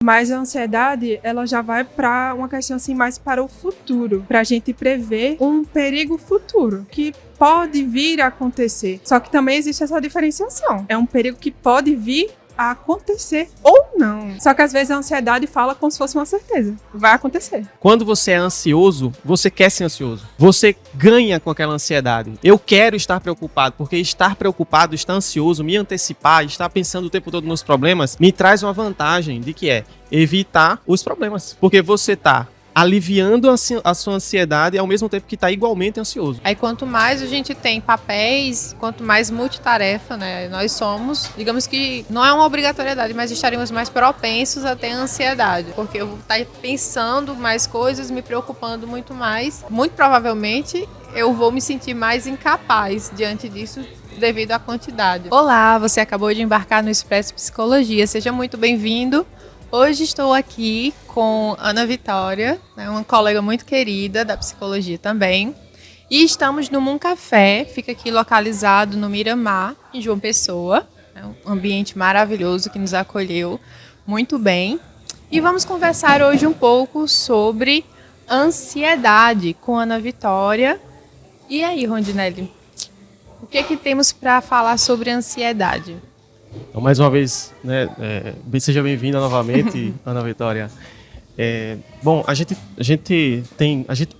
Mas a ansiedade, ela já vai para uma questão assim mais para o futuro, para a gente prever um perigo futuro que pode vir a acontecer. Só que também existe essa diferenciação. É um perigo que pode vir a acontecer ou não. Só que às vezes a ansiedade fala como se fosse uma certeza. Vai acontecer. Quando você é ansioso, você quer ser ansioso. Você ganha com aquela ansiedade. Eu quero estar preocupado, porque estar preocupado, estar ansioso, me antecipar, estar pensando o tempo todo nos problemas, me traz uma vantagem de que é evitar os problemas. Porque você tá aliviando a sua ansiedade ao mesmo tempo que está igualmente ansioso. Aí quanto mais a gente tem papéis, quanto mais multitarefa, né, nós somos, digamos que não é uma obrigatoriedade, mas estaremos mais propensos a ter ansiedade, porque eu vou estar pensando mais coisas, me preocupando muito mais. Muito provavelmente eu vou me sentir mais incapaz diante disso, devido à quantidade. Olá, você acabou de embarcar no Expresso Psicologia, seja muito bem-vindo. Hoje estou aqui com Ana Vitória, uma colega muito querida da psicologia também. E estamos no Moon Café, fica aqui localizado no Miramar, em João Pessoa. É um ambiente maravilhoso que nos acolheu muito bem. E vamos conversar hoje um pouco sobre ansiedade com Ana Vitória. E aí, Rondinelli, o que é que temos para falar sobre ansiedade? Então, mais uma vez, né, seja bem-vinda novamente, Ana Vitória. Bom,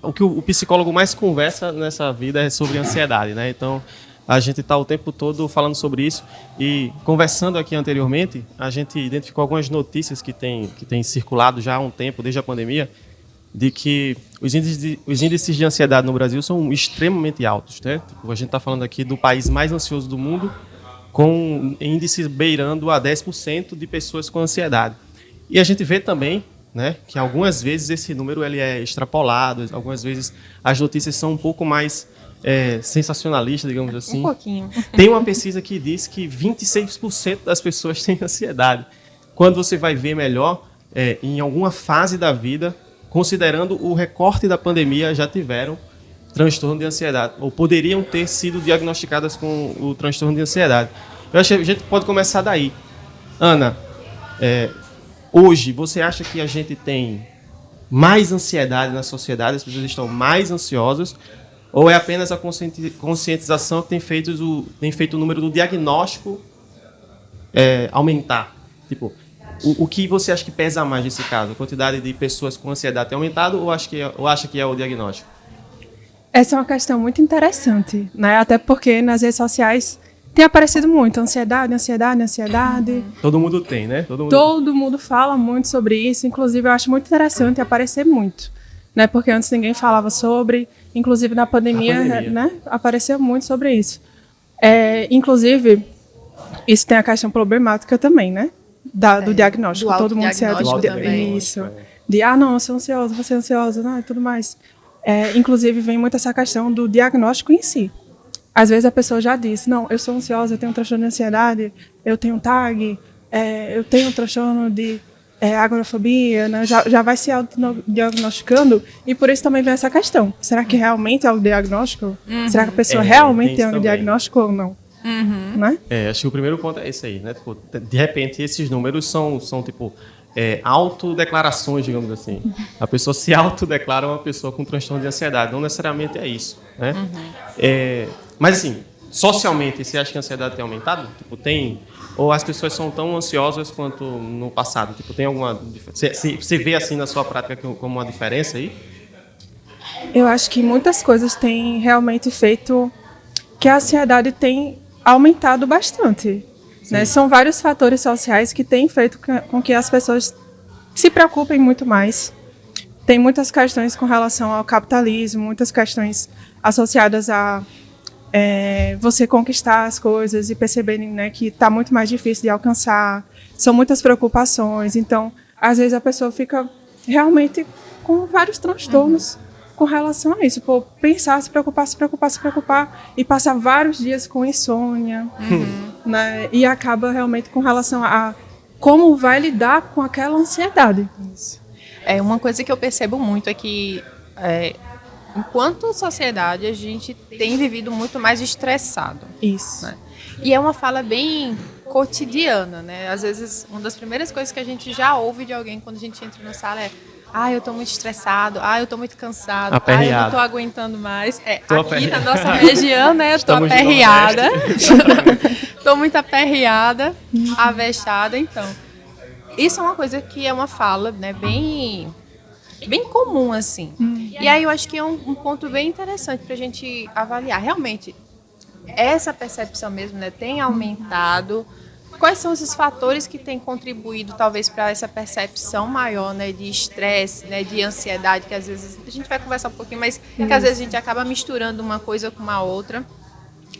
o que o psicólogo mais conversa nessa vida é sobre ansiedade, né? Então, a gente está o tempo todo falando sobre isso e conversando aqui anteriormente, a gente identificou algumas notícias que têm circulado já há um tempo, desde a pandemia, de que os índices de ansiedade no Brasil são extremamente altos, né? Tipo, a gente está falando aqui do país mais ansioso do mundo, com índices beirando a 10% de pessoas com ansiedade. E a gente vê também, né, que algumas vezes esse número ele é extrapolado, algumas vezes as notícias são um pouco mais sensacionalistas, digamos assim. Um pouquinho. Tem uma pesquisa que diz que 26% das pessoas têm ansiedade. Quando você vai ver melhor, em alguma fase da vida, considerando o recorte da pandemia, já tiveram transtorno de ansiedade, ou poderiam ter sido diagnosticadas com o transtorno de ansiedade. Eu acho que a gente pode começar daí. Ana, hoje, você acha que a gente tem mais ansiedade na sociedade, as pessoas estão mais ansiosas, ou é apenas a conscientização que tem feito o número do diagnóstico aumentar? Tipo, o que você acha que pesa mais nesse caso? A quantidade de pessoas com ansiedade tem aumentado ou acha que é o diagnóstico? Essa é uma questão muito interessante, né? Até porque nas redes sociais tem aparecido muito ansiedade. Todo mundo tem, né? Todo mundo fala muito sobre isso. Inclusive, eu acho muito interessante aparecer muito, né? Porque antes ninguém falava sobre, inclusive na pandemia. Né? Apareceu muito sobre isso. Inclusive, isso tem a questão problemática também, né? Do diagnóstico. Todo mundo se também. Isso. Não, eu sou ansiosa, você é ansiosa, e tudo mais. Inclusive, vem muito essa questão do diagnóstico em si. Às vezes a pessoa já diz, não, eu sou ansiosa, eu tenho um transtorno de ansiedade, eu tenho TAG, eu tenho um transtorno de agorafobia, né? Já vai se autodiagnosticando, e por isso também vem essa questão. Será que realmente é o diagnóstico? Será que a pessoa realmente tem um diagnóstico ou não? Né? Acho que o primeiro ponto é esse aí, né? Tipo, de repente, esses números são tipo... autodeclarações, digamos assim. A pessoa se autodeclara uma pessoa com transtorno de ansiedade. Não necessariamente é isso, né? Mas, assim, socialmente, você acha que a ansiedade tem aumentado? Tipo, ou as pessoas são tão ansiosas quanto no passado? Tipo, tem alguma... Você vê, assim, na sua prática como uma diferença aí? Eu acho que muitas coisas têm realmente feito que a ansiedade tem aumentado bastante. Né? São vários fatores sociais que têm feito com que as pessoas se preocupem muito mais. Tem muitas questões com relação ao capitalismo, muitas questões associadas a você conquistar as coisas e perceberem, né, que está muito mais difícil de alcançar. São muitas preocupações. Então, às vezes a pessoa fica realmente com vários transtornos com relação a isso. Pô, pensar, se preocupar e passar vários dias com insônia. Né? E acaba realmente com relação a como vai lidar com aquela ansiedade. Isso. Uma coisa que eu percebo muito é que, enquanto sociedade, a gente tem vivido muito mais estressado. Isso. Né? E é uma fala bem cotidiana, né? Às vezes, uma das primeiras coisas que a gente já ouve de alguém quando a gente entra na sala é: eu estou muito estressado, eu estou muito cansado, eu não estou aguentando mais. Aqui na nossa região, né, eu estou aperreada. Estou muito aperreada, avexada, então. Isso é uma coisa que é uma fala, né, bem comum, assim. E aí eu acho que é um ponto bem interessante para a gente avaliar. Realmente, essa percepção mesmo, né, tem aumentado. Quais são esses fatores que têm contribuído, talvez, para essa percepção maior, né, de estresse, né, de ansiedade, que às vezes a gente vai conversar um pouquinho, mas que às vezes a gente acaba misturando uma coisa com uma outra,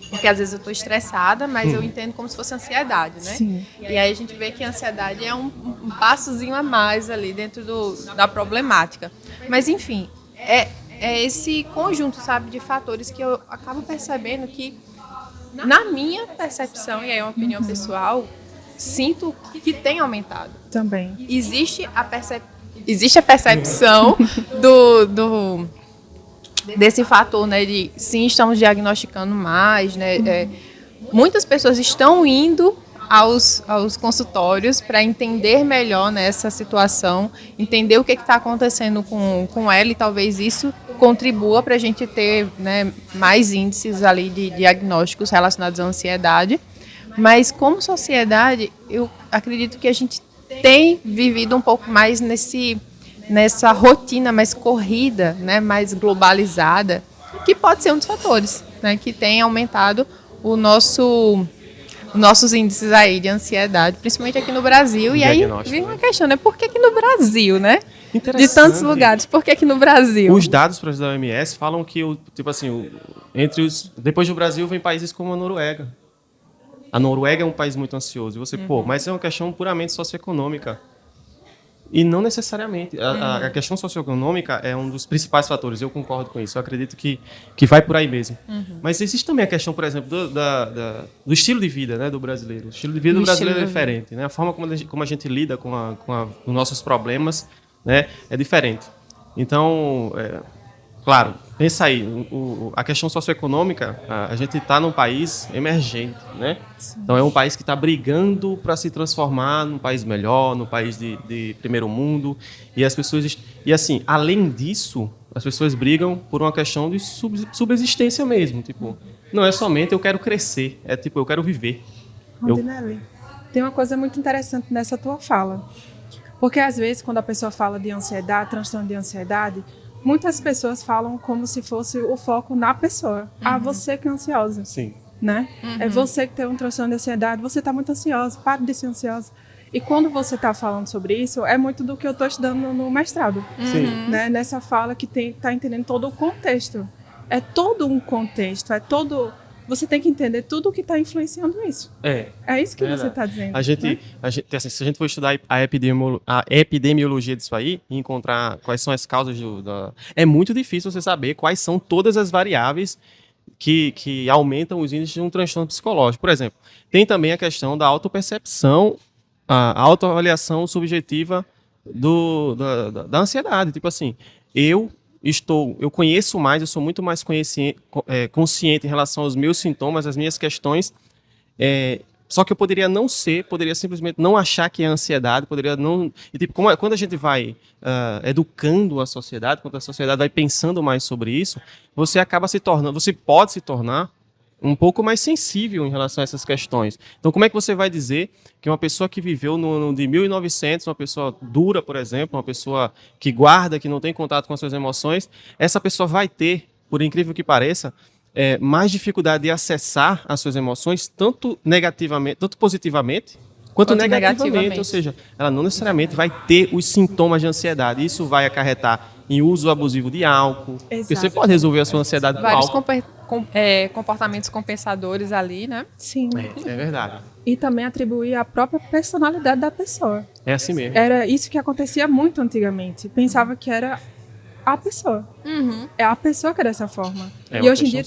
porque às vezes eu estou estressada, mas eu entendo como se fosse ansiedade, né? Sim. E aí a gente vê que a ansiedade é um passozinho a mais ali dentro da problemática. Mas, enfim, é esse conjunto, sabe, de fatores que eu acabo percebendo que, na minha percepção, e aí é uma opinião pessoal, sinto que tem aumentado. Também. Existe a percepção desse fator, né, de sim, estamos diagnosticando mais, né, muitas pessoas estão indo aos consultórios para entender melhor, né, essa situação, entender o que está acontecendo com ela, e talvez isso contribua para a gente ter, né, mais índices ali de diagnósticos relacionados à ansiedade. Mas, como sociedade, eu acredito que a gente tem vivido um pouco mais nessa rotina mais corrida, né, mais globalizada, que pode ser um dos fatores, né, que tem aumentado os nossos índices aí de ansiedade, principalmente aqui no Brasil. E aí vem uma questão, né? Por que aqui no Brasil, né? De tantos lugares, por que aqui no Brasil? Os dados da OMS falam que, depois do Brasil, vem países como a Noruega. A Noruega é um país muito ansioso. E você, mas é uma questão puramente socioeconômica. E não necessariamente. A questão socioeconômica é um dos principais fatores. Eu concordo com isso. Eu acredito que vai por aí mesmo. Mas existe também a questão, por exemplo, do estilo de vida, né, do brasileiro. O estilo de vida do brasileiro é diferente. Né? A forma como a gente lida com os nossos problemas, né, é diferente. Então, claro, pensa aí. A questão socioeconômica, a gente está num país emergente, né? Então é um país que está brigando para se transformar num país melhor, num país de primeiro mundo. E as pessoas, e assim, além disso, as pessoas brigam por uma questão de subsistência mesmo. Tipo, não é somente eu quero crescer, é tipo eu quero viver. Rondinelli, tem uma coisa muito interessante nessa tua fala. Porque às vezes, quando a pessoa fala de ansiedade, transtorno de ansiedade, muitas pessoas falam como se fosse o foco na pessoa. Você que é ansiosa. Sim. Né? É você que tem um transtorno de ansiedade, você está muito ansiosa, pare de ser ansiosa. E quando você está falando sobre isso, é muito do que eu estou estudando no mestrado. Sim. Né? Nessa fala que está entendendo todo o contexto. É todo um contexto, você tem que entender tudo o que está influenciando isso. É isso que você está dizendo. Assim, se a gente for estudar a epidemiologia disso aí e encontrar quais são as causas é muito difícil você saber quais são todas as variáveis que aumentam os índices de um transtorno psicológico. Por exemplo, tem também a questão da autopercepção, a autoavaliação subjetiva da ansiedade. Tipo assim, eu conheço mais, eu sou muito mais consciente em relação aos meus sintomas, às minhas questões, só que eu poderia simplesmente não achar que é ansiedade, poderia não... E, tipo, quando a gente vai educando a sociedade, quando a sociedade vai pensando mais sobre isso, você pode se tornar um pouco mais sensível em relação a essas questões. Então, como é que você vai dizer que uma pessoa que viveu de 1900, uma pessoa dura, por exemplo, uma pessoa que guarda, que não tem contato com as suas emoções, essa pessoa vai ter, por incrível que pareça, mais dificuldade de acessar as suas emoções, tanto positivamente, quanto negativamente. Ou seja, ela não necessariamente vai ter os sintomas de ansiedade. Isso vai acarretar em uso abusivo de álcool. Porque você pode resolver a sua ansiedade com álcool. Comportamentos compensadores ali, né? Sim. É verdade. E também atribuir a própria personalidade da pessoa. É assim mesmo. Era isso que acontecia muito antigamente. Pensava que era a pessoa. É a pessoa que é dessa forma. E hoje em dia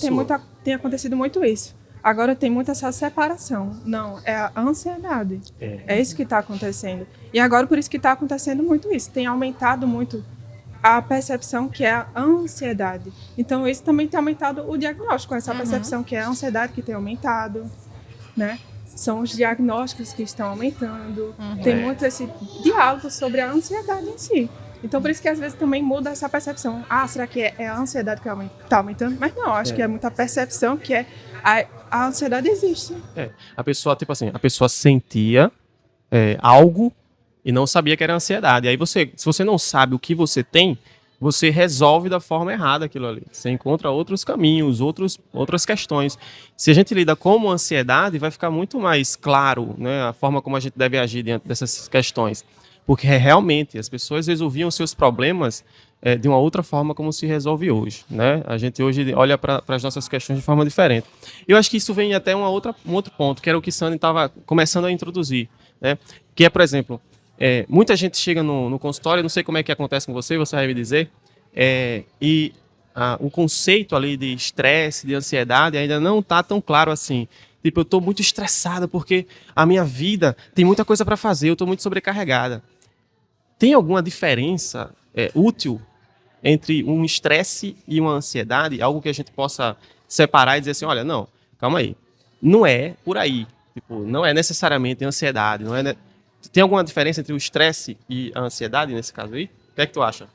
tem acontecido muito isso. Agora tem muita essa separação. Não, é a ansiedade. É isso que está acontecendo. E agora por isso que está acontecendo muito isso. Tem aumentado muito a percepção que é a ansiedade. Então, isso também tem aumentado o diagnóstico, essa percepção que é a ansiedade que tem aumentado, né? são os diagnósticos que estão aumentando. Tem muito esse diálogo sobre a ansiedade em si. Então, por isso que às vezes também muda essa percepção. Será que é a ansiedade que está aumentando? Mas não, acho que é muita percepção que a ansiedade existe. A pessoa, tipo assim, a pessoa sentia algo e não sabia que era ansiedade. Aí se você não sabe o que você tem, você resolve da forma errada aquilo ali. Você encontra outros caminhos, outras questões. Se a gente lida como ansiedade, vai ficar muito mais claro, né, a forma como a gente deve agir diante dessas questões. Porque realmente as pessoas resolviam seus problemas de uma outra forma como se resolve hoje, né? A gente hoje olha para as nossas questões de forma diferente. Eu acho que isso vem até um outro ponto, que era o que Sandra estava começando a introduzir, né? Que é, por exemplo, muita gente chega no consultório, não sei como é que acontece com você vai me dizer, o conceito ali de estresse, de ansiedade ainda não está tão claro assim. Tipo, eu estou muito estressada porque a minha vida tem muita coisa para fazer, eu estou muito sobrecarregada. Tem alguma diferença útil entre um estresse e uma ansiedade? Algo que a gente possa separar e dizer assim, olha, não, calma aí, não é por aí. Tipo, não é necessariamente ansiedade. Tem alguma diferença entre o estresse e a ansiedade nesse caso aí? O que é que tu acha?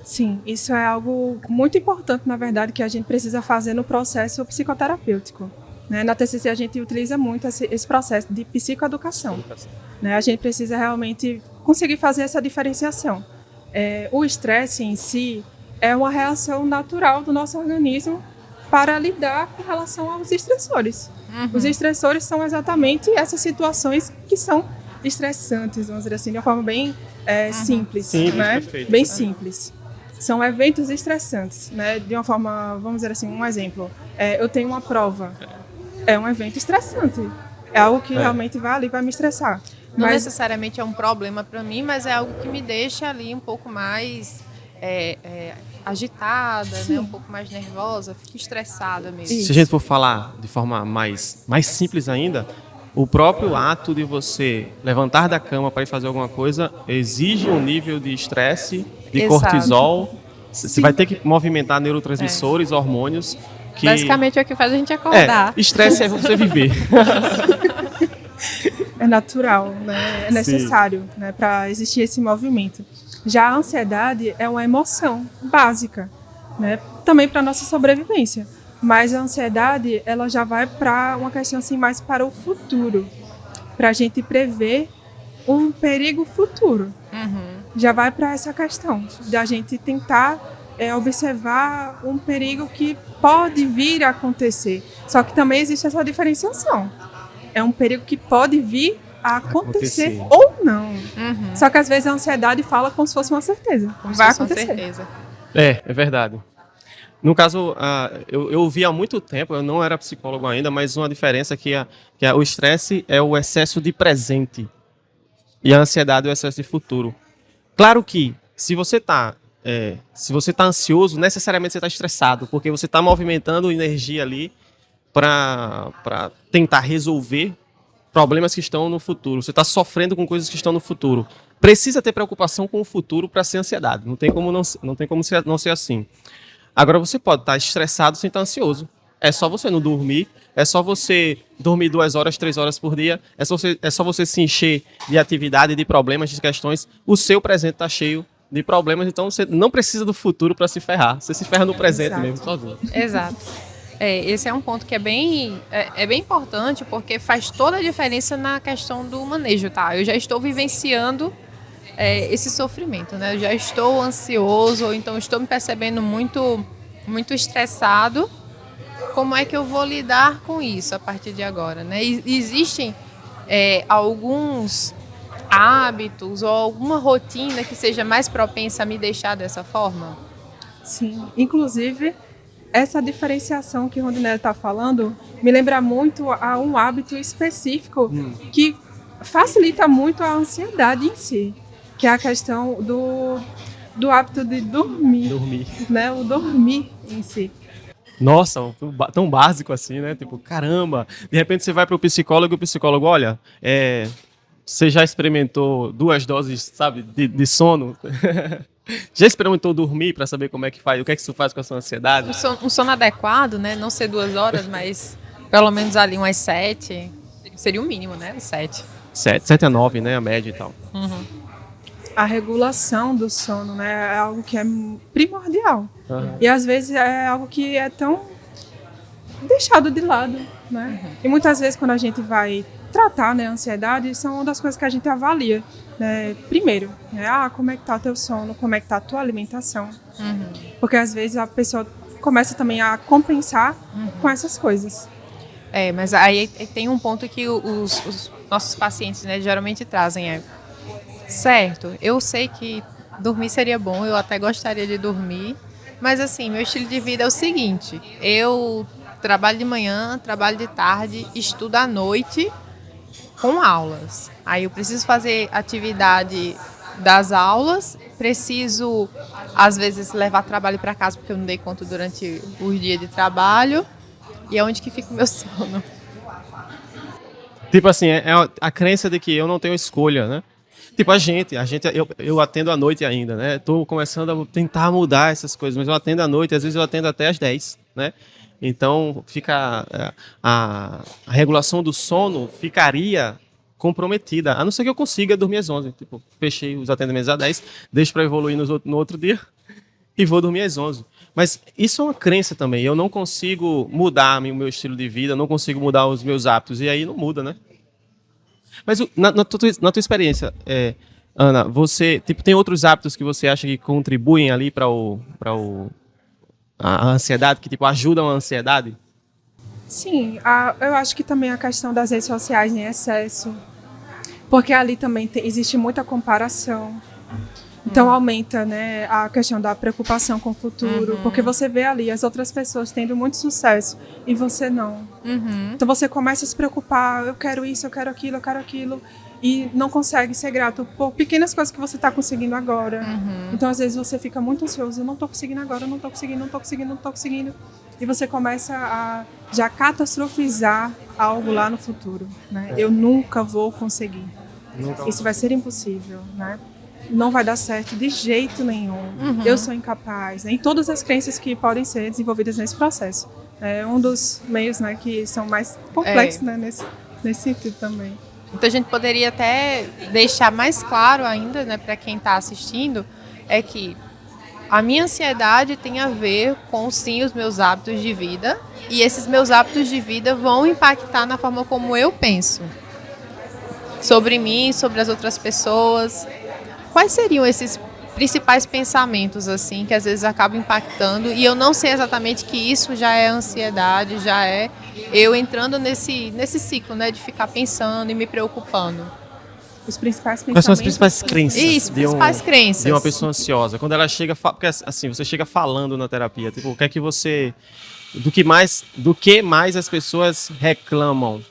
Sim, isso é algo muito importante, na verdade, que a gente precisa fazer no processo psicoterapêutico. Né? Na TCC a gente utiliza muito esse processo de psicoeducação. Né? A gente precisa realmente conseguir fazer essa diferenciação. O estresse em si é uma reação natural do nosso organismo para lidar com relação aos estressores. Os estressores são exatamente essas situações que são estressantes, vamos dizer assim, de uma forma bem simples, né? Perfeito. Bem simples. São eventos estressantes, né? De uma forma, vamos dizer assim, um exemplo. Eu tenho uma prova. É um evento estressante. É algo que realmente vai me estressar. Não necessariamente é um problema para mim, mas é algo que me deixa ali um pouco mais agitada, né? Um pouco mais nervosa, fico estressada mesmo. Se a gente for falar de forma mais simples ainda, o próprio ato de você levantar da cama para ir fazer alguma coisa exige um nível de estresse, de cortisol. Você vai ter que movimentar neurotransmissores, hormônios. Que... Basicamente é o que faz a gente acordar. Estresse é você viver. É natural, né? É necessário, né, para existir esse movimento. Já a ansiedade é uma emoção básica, né? Também para a nossa sobrevivência. Mas a ansiedade, ela já vai para uma questão assim, mais para o futuro. Para a gente prever um perigo futuro. Já vai para essa questão de a gente tentar observar um perigo que pode vir a acontecer. Só que também existe essa diferenciação. É um perigo que pode vir a acontecer ou não. Só que às vezes a ansiedade fala como se fosse uma certeza. Vai acontecer. Certeza. É verdade. No caso, eu ouvi há muito tempo, eu não era psicólogo ainda, mas uma diferença que o estresse é o excesso de presente e a ansiedade é o excesso de futuro. Claro que se você está ansioso, necessariamente você está estressado, porque você está movimentando energia ali para tentar resolver problemas que estão no futuro. Você está sofrendo com coisas que estão no futuro. Precisa ter preocupação com o futuro para ser ansiedade. Não tem como não ser assim. Agora, você pode estar estressado sem estar ansioso. É só você não dormir, é só você dormir 2 horas, 3 horas por dia, é só você se encher de atividade, de problemas, de questões. O seu presente está cheio de problemas, então você não precisa do futuro para se ferrar. Você se ferra no presente mesmo, sozinho. Exato. Esse é um ponto que é bem importante, porque faz toda a diferença na questão do manejo, tá? Eu já estou vivenciando esse sofrimento, né? Eu já estou ansioso, ou então estou me percebendo muito, muito estressado. Como é que eu vou lidar com isso a partir de agora, né? Existem alguns hábitos ou alguma rotina que seja mais propensa a me deixar dessa forma? Sim, inclusive essa diferenciação que o Rondinelli está falando me lembra muito a um hábito específico que facilita muito a ansiedade em si, que é a questão do hábito de dormir. Né? O dormir em si. Nossa, tão básico assim, né? Tipo, caramba, de repente você vai para o psicólogo e o psicólogo, olha, você já experimentou 2 doses, sabe, de sono? Já experimentou dormir para saber como é que faz, o que é que isso faz com a sua ansiedade? Um sono adequado, né? Não ser 2 horas, mas pelo menos ali umas 7. seria o mínimo, né? 7. 7 a 9, né? A média e tal. A regulação do sono, né, é algo que é primordial. Uhum. E às vezes é algo que é tão deixado de lado, né? E muitas vezes quando a gente vai tratar, né, a ansiedade, são uma das coisas que a gente avalia, né? Primeiro, né, como é que tá o teu sono, como é que tá a tua alimentação. Porque às vezes a pessoa começa também a compensar com essas coisas. Mas aí tem um ponto que os nossos pacientes, né, geralmente trazem, certo, eu sei que dormir seria bom, eu até gostaria de dormir, mas assim, meu estilo de vida é o seguinte, eu trabalho de manhã, trabalho de tarde, estudo à noite com aulas. Aí eu preciso fazer atividade das aulas, preciso às vezes levar trabalho para casa porque eu não dei conta durante o dia de trabalho, e é onde que fica o meu sono. Tipo assim, é a crença de que eu não tenho escolha, né? Tipo, eu atendo à noite ainda, né? Tô começando a tentar mudar essas coisas, mas eu atendo à noite, às vezes eu atendo até às 10, né? Então, fica a regulação do sono ficaria comprometida, a não ser que eu consiga dormir às 11. Tipo, fechei os atendimentos às 10, deixo para evoluir no outro dia e vou dormir às 11. Mas isso é uma crença também. Eu não consigo mudar o meu estilo de vida, não consigo mudar os meus hábitos, e aí não muda, né? Mas na tua experiência, Ana, você tem outros hábitos que você acha que contribuem ali para a ansiedade, que ajudam a ansiedade? Sim, eu acho que também a questão das redes sociais em excesso, porque ali também existe muita comparação. Então aumenta, né, a questão da preocupação com o futuro, porque você vê ali as outras pessoas tendo muito sucesso e você não. Então você começa a se preocupar, eu quero isso, eu quero aquilo, e não consegue ser grato por pequenas coisas que você está conseguindo agora. Então às vezes você fica muito ansioso, eu não estou conseguindo agora, eu não estou conseguindo. E você começa a já catastrofizar algo lá no futuro, né? Eu nunca vou conseguir. Isso vai ser impossível, né? Não vai dar certo de jeito nenhum. Eu sou incapaz, né? E todas as crenças que podem ser desenvolvidas nesse processo. É um dos meios, né, que são mais complexos, né, nesse sentido também. Então a gente poderia até deixar mais claro ainda, né, para quem está assistindo, é que a minha ansiedade tem a ver com, sim, os meus hábitos de vida, e esses meus hábitos de vida vão impactar na forma como eu penso sobre mim, sobre as outras pessoas. Quais seriam esses principais pensamentos, assim, que às vezes acabam impactando, e eu não sei exatamente que isso já é ansiedade, já é eu entrando nesse ciclo, né, de ficar pensando e me preocupando. Os principais pensamentos. Quais são as principais crenças? Isso, principais crenças. De uma pessoa ansiosa. Quando ela chega, porque assim, você chega falando na terapia, tipo, o que é que você, do que mais as pessoas reclamam?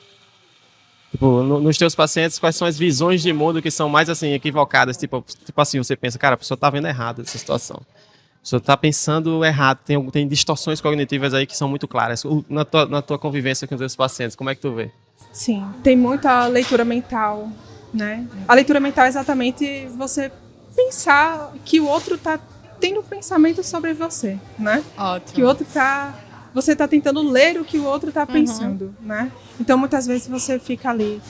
Tipo, nos teus pacientes, quais são as visões de mundo que são mais, assim, equivocadas? Tipo assim, você pensa, cara, a pessoa tá vendo errado essa situação. A pessoa tá pensando errado. Tem distorções cognitivas aí que são muito claras. Na tua convivência com os teus pacientes, como é que tu vê? Sim, tem muita leitura mental, né? A leitura mental é exatamente você pensar que o outro tá tendo um pensamento sobre você, né? Ótimo. Que o outro você está tentando ler o que o outro está pensando, né? Então, muitas vezes você fica ali,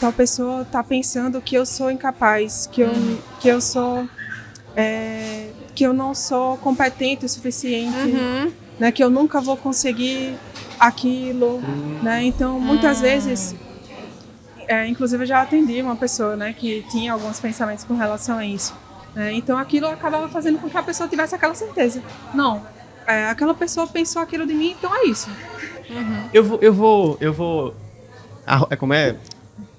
tal pessoa está pensando que eu sou incapaz, que eu não sou competente o suficiente, né? Que eu nunca vou conseguir aquilo, né? Então, muitas vezes, inclusive eu já atendi uma pessoa, né, que tinha alguns pensamentos com relação a isso, né? Então, aquilo acabava fazendo com que a pessoa tivesse aquela certeza. Não. Aquela pessoa pensou aquilo de mim, então é isso. Eu vou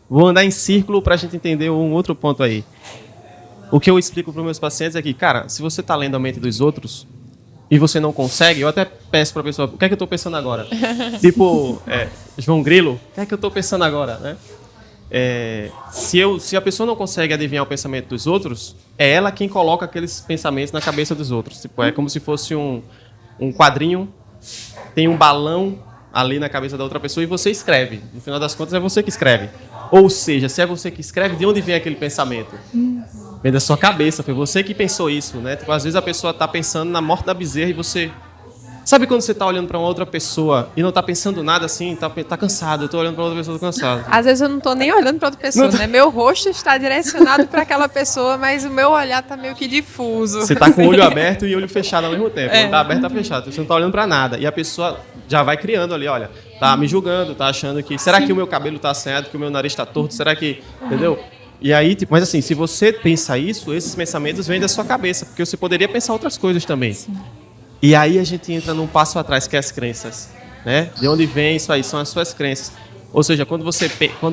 vou andar em círculo pra gente entender um outro ponto aí. O que eu explico para meus pacientes é que, cara, se você tá lendo a mente dos outros e você não consegue, eu até peço pra pessoa, o que é que eu tô pensando agora? Tipo, João Grilo, o que é que eu tô pensando agora, né? Se a pessoa não consegue adivinhar o pensamento dos outros, é ela quem coloca aqueles pensamentos na cabeça dos outros. Tipo, é como se fosse um quadrinho, tem um balão ali na cabeça da outra pessoa e você escreve. No final das contas, é você que escreve. Ou seja, se é você que escreve, de onde vem aquele pensamento? Vem da sua cabeça, foi você que pensou isso, né? Tipo, às vezes a pessoa está pensando na morte da bezerra e você... Sabe quando você tá olhando para uma outra pessoa e não tá pensando nada assim, tá cansado, eu tô olhando para outra pessoa, tô cansado. Às vezes eu não tô nem olhando para outra pessoa, né? Meu rosto está direcionado para aquela pessoa, mas o meu olhar tá meio que difuso. Você tá com o olho aberto e o olho fechado ao mesmo tempo. O olho tá aberto e tá fechado. Você não tá olhando para nada. E a pessoa já vai criando ali, olha, tá me julgando, tá achando que... Será que o meu cabelo tá assanhado, que o meu nariz tá torto? Será que... Entendeu? E aí, tipo, mas assim, se você pensa isso, esses pensamentos vêm da sua cabeça, porque você poderia pensar outras coisas também. Sim. E aí a gente entra num passo atrás, que é as crenças, né? De onde vem isso aí? São as suas crenças. Ou seja, quando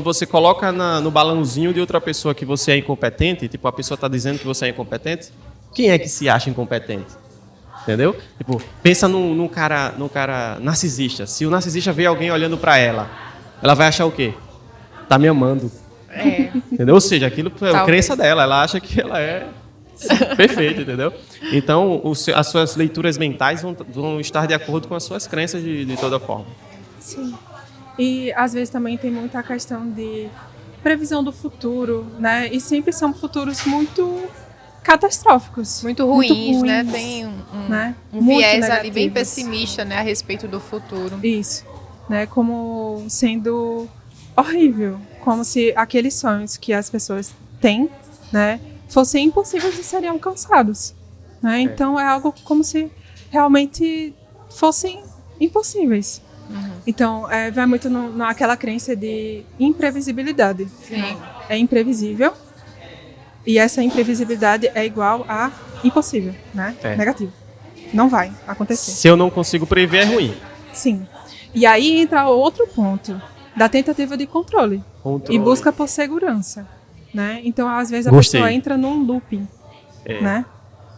você coloca no balãozinho de outra pessoa que você é incompetente, tipo, a pessoa está dizendo que você é incompetente, quem é que se acha incompetente? Entendeu? Tipo, pensa num cara narcisista. Se o narcisista vê alguém olhando para ela vai achar o quê? Tá me amando. Entendeu? Ou seja, aquilo é a crença dela. Ela acha que ela é perfeita, entendeu? Então, as suas leituras mentais vão estar de acordo com as suas crenças de toda forma. Sim. E, às vezes, também tem muita questão de previsão do futuro, né? E sempre são futuros muito catastróficos. Muito ruins, né? Tem um viés negativos ali bem pessimista, né? A respeito do futuro. Isso. Né? Como sendo horrível. Como se aqueles sonhos que as pessoas têm, né? Fossem impossíveis e seriam alcançados. Né? Então é algo como se realmente fossem impossíveis. Então vai muito naquela crença de imprevisibilidade. Sim. É imprevisível e essa imprevisibilidade é igual a impossível, né? Negativo. Não vai acontecer. Se eu não consigo prever, é ruim. Sim. E aí entra outro ponto da tentativa de controle. E busca por segurança. Né? Então, às vezes, a pessoa entra num looping. Né?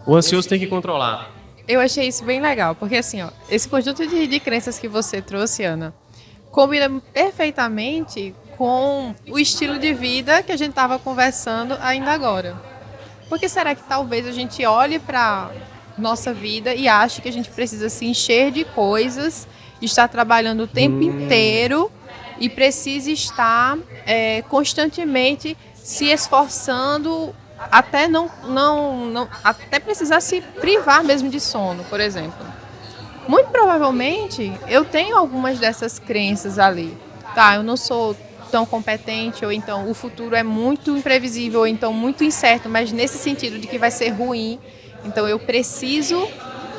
O ansioso tem que controlar. Eu achei isso bem legal, porque assim, ó, esse conjunto de crenças que você trouxe, Ana, combina perfeitamente com o estilo de vida que a gente estava conversando ainda agora. Porque será que talvez a gente olhe para nossa vida e ache que a gente precisa se encher de coisas, estar trabalhando o tempo inteiro e precisa estar constantemente se esforçando até até precisar se privar mesmo de sono, por exemplo. Muito provavelmente eu tenho algumas dessas crenças ali. Tá, eu não sou tão competente, ou então o futuro é muito imprevisível, ou então muito incerto, mas nesse sentido de que vai ser ruim. Então eu preciso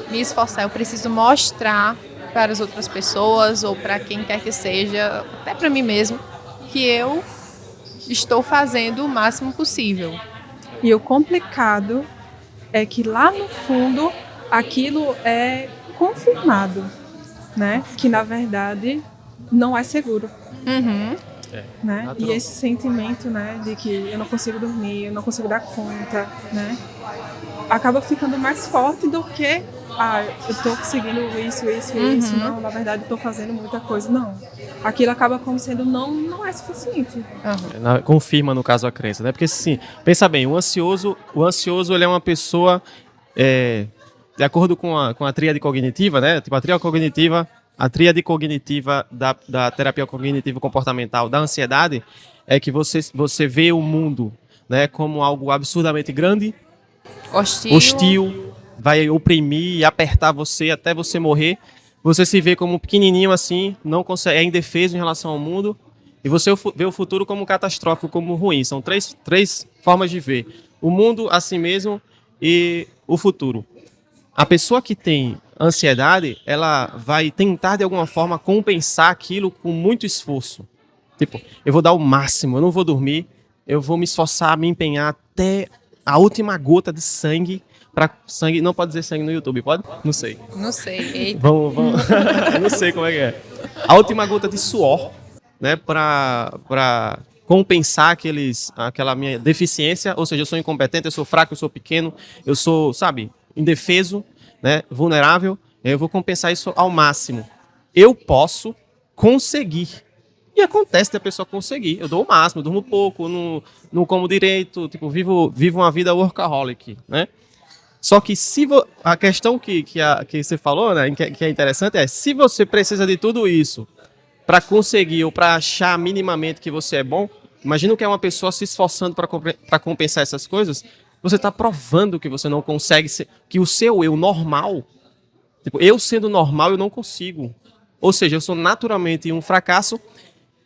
me esforçar, eu preciso mostrar para as outras pessoas ou para quem quer que seja, até para mim mesmo, que eu estou fazendo o máximo possível. E o complicado é que lá no fundo aquilo é confirmado, né? Que na verdade não é seguro. Né? E esse sentimento, né, de que eu não consigo dormir, eu não consigo dar conta, né? Acaba ficando mais forte do que eu estou conseguindo isso, não, na verdade estou fazendo muita coisa, não. Aquilo acaba como sendo não é suficiente. Confirma, no caso, a crença, né? Porque, assim, pensa bem, o ansioso ele é uma pessoa, de acordo com a tríade cognitiva, né? Tipo, a tríade cognitiva da terapia cognitivo-comportamental da ansiedade é que você vê o mundo, né, como algo absurdamente grande, hostil, vai oprimir e apertar você até você morrer. Você se vê como pequenininho assim, não consegue, é indefeso em relação ao mundo, e você vê o futuro como catastrófico, como ruim. São três formas de ver: o mundo, a si mesmo e o futuro. A pessoa que tem ansiedade, ela vai tentar de alguma forma compensar aquilo com muito esforço. Tipo, eu vou dar o máximo, eu não vou dormir, eu vou me esforçar, me empenhar até a última gota de sangue. Sangue, não pode dizer sangue no YouTube, pode? Não sei. Não sei. Eita. Vamos. Eu não sei como é que é. A última gota de suor, né, para compensar aquela minha deficiência, ou seja, eu sou incompetente, eu sou fraco, eu sou pequeno, eu sou, sabe, indefeso, né, vulnerável, eu vou compensar isso ao máximo. Eu posso conseguir. E acontece da pessoa conseguir. Eu dou o máximo, eu durmo pouco, não como direito, tipo, vivo uma vida workaholic, né? Só que a questão que você falou, né, que é interessante, é se você precisa de tudo isso para conseguir ou para achar minimamente que você é bom, imagina que é uma pessoa se esforçando para compensar essas coisas, você está provando que você não consegue ser, que o seu eu normal Tipo, eu sendo normal, eu não consigo. Ou seja, eu sou naturalmente um fracasso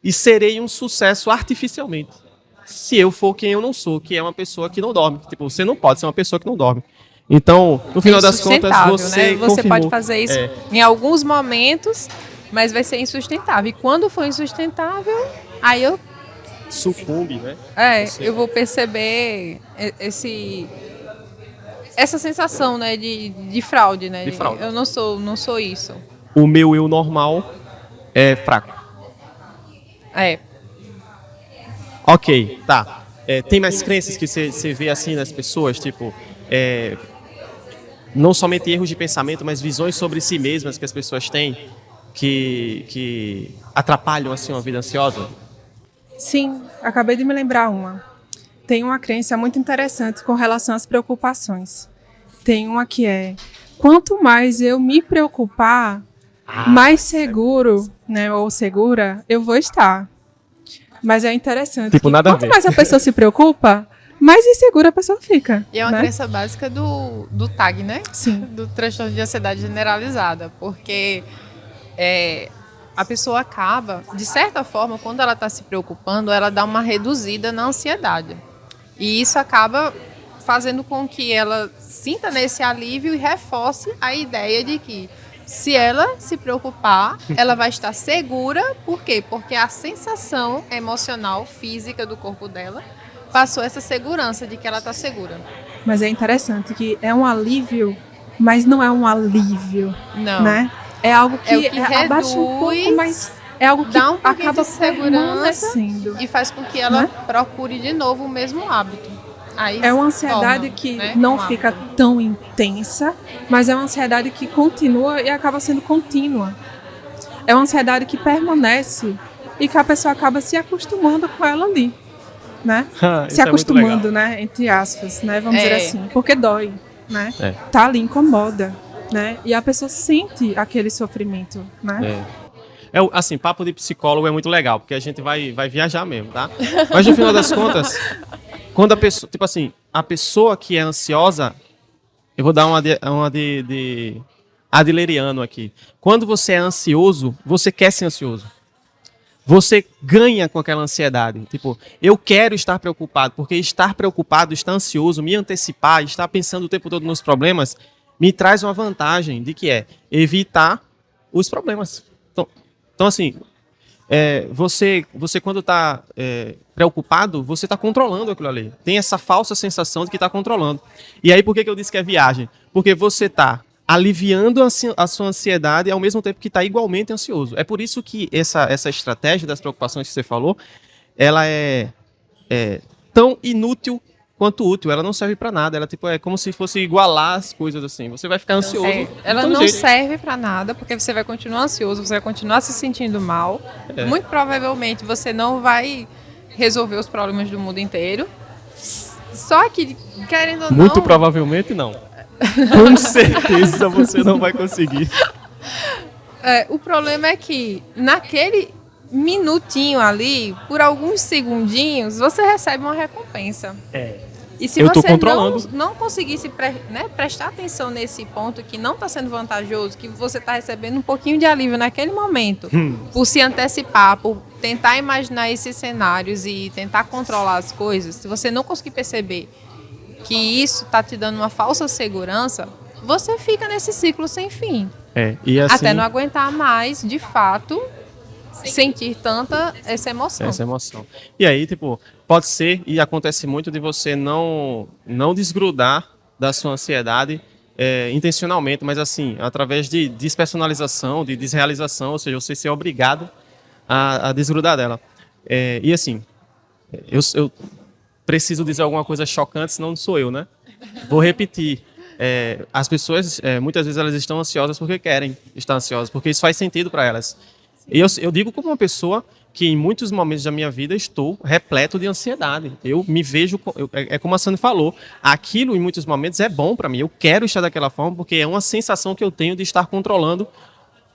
e serei um sucesso artificialmente. Se eu for quem eu não sou, que é uma pessoa que não dorme. Tipo, você não pode ser uma pessoa que não dorme. Então, no final das contas, você né? Você pode fazer isso É. em alguns momentos, mas vai ser insustentável. E quando for insustentável, aí sucumbe, né? eu vou perceber essa sensação, né, de fraude, né? De fraude. Eu não sou isso. O meu eu normal é fraco. É. Ok, tá. Tem mais crenças que você vê assim nas pessoas, tipo, não somente erros de pensamento, mas visões sobre si mesmas que as pessoas têm que atrapalham assim uma vida ansiosa? Sim, acabei de me lembrar uma. Tem uma crença muito interessante com relação às preocupações. Tem uma que é: quanto mais eu me preocupar, mais seguro, né, ou segura eu vou estar. Mas é interessante Tipo, que nada a quanto ver. mais a pessoa se preocupa, mais insegura a pessoa fica. E é uma né? crença básica do TAG, né? Sim. Do transtorno de ansiedade generalizada. Porque a pessoa acaba, de certa forma, quando ela está se preocupando, ela dá uma reduzida na ansiedade. E isso acaba fazendo com que ela sinta nesse alívio e reforce a ideia de que, se ela se preocupar, ela vai estar segura. Por quê? Porque a sensação emocional, física do corpo dela passou essa segurança de que ela está segura. Mas é interessante que é um alívio, mas não é um alívio, Não. né? É algo que, É o que abaixa um pouco, reduz, mas é algo que dá um pouquinho acaba de segurança permanecendo. e faz com que ela Né? procure de novo o mesmo hábito. Aí É uma ansiedade torna, que né, não um fica hábito. tão intensa, mas é uma ansiedade que continua e acaba sendo contínua. É uma ansiedade que permanece e que a pessoa acaba se acostumando com ela ali, né? Isso Se é muito acostumando, legal. né? Entre aspas, né? Vamos dizer assim, porque dói, né? É. Tá ali, incomoda, né? E a pessoa sente aquele sofrimento, né? Assim, papo de psicólogo é muito legal, porque a gente vai viajar mesmo, tá? Mas no final das contas, quando a pessoa, tipo assim, a pessoa que é ansiosa, eu vou dar uma de adleriano aqui. Quando você é ansioso, você quer ser ansioso. Você ganha com aquela ansiedade. Tipo, eu quero estar preocupado, porque estar preocupado, estar ansioso, me antecipar, estar pensando o tempo todo nos problemas, me traz uma vantagem de que é evitar os problemas. Então assim, você quando está preocupado, você está controlando aquilo ali. Tem essa falsa sensação de que está controlando. E aí, por que eu disse que é viagem? Porque você está aliviando a sua ansiedade ao mesmo tempo que está igualmente ansioso. É por isso que essa estratégia das preocupações que você falou, ela é tão inútil quanto útil. Ela não serve para nada. Ela é como se fosse igualar as coisas assim. Você vai ficar ansioso. Ela de todo não jeito. serve pra nada, porque você vai continuar ansioso, você vai continuar se sentindo mal. Muito provavelmente você não vai resolver os problemas do mundo inteiro. Só que, querendo ou não... Muito provavelmente não. Com certeza você não vai conseguir. O problema é que naquele minutinho ali, por alguns segundinhos, você recebe uma recompensa. E se Eu tô você controlando. não conseguir prestar atenção nesse ponto que não está sendo vantajoso, que você está recebendo um pouquinho de alívio naquele momento, por se antecipar, por tentar imaginar esses cenários e tentar controlar as coisas, se você não conseguir perceber que isso está te dando uma falsa segurança, você fica nesse ciclo sem fim. E assim, Até não aguentar mais, de fato, sentir tanta essa emoção. essa emoção. E aí, tipo, pode ser, e acontece muito, de você não desgrudar da sua ansiedade intencionalmente, mas assim, através de despersonalização, de desrealização, ou seja, você ser obrigado a desgrudar dela. E assim, eu preciso dizer alguma coisa chocante, senão não sou eu, né? Vou repetir. As pessoas, muitas vezes, elas estão ansiosas porque querem estar ansiosas, porque isso faz sentido para elas. E eu digo como uma pessoa que em muitos momentos da minha vida estou repleto de ansiedade. Eu me vejo, como a Sandra falou, aquilo em muitos momentos é bom para mim. Eu quero estar daquela forma porque é uma sensação que eu tenho de estar controlando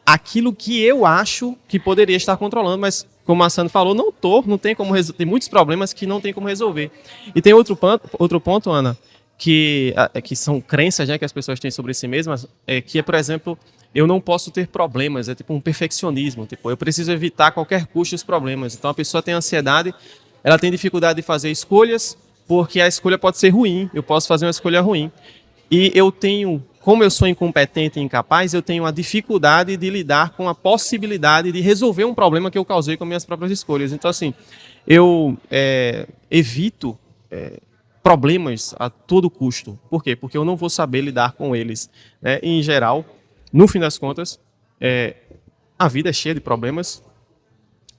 aquilo que eu acho que poderia estar controlando, mas como a Sandra falou, não tem como resolver. Tem muitos problemas que não tem como resolver. E tem outro ponto, Ana, que são crenças, né, que as pessoas têm sobre si mesmas, que é, por exemplo, eu não posso ter problemas, é tipo um perfeccionismo, tipo, eu preciso evitar a qualquer custo os problemas. Então a pessoa tem ansiedade, ela tem dificuldade de fazer escolhas, porque a escolha pode ser ruim, eu posso fazer uma escolha ruim. E eu tenho, como eu sou incompetente e incapaz, eu tenho a dificuldade de lidar com a possibilidade de resolver um problema que eu causei com minhas próprias escolhas. Então, assim, eu evito problemas a todo custo. Por quê? Porque eu não vou saber lidar com eles, né? E, em geral, no fim das contas, a vida é cheia de problemas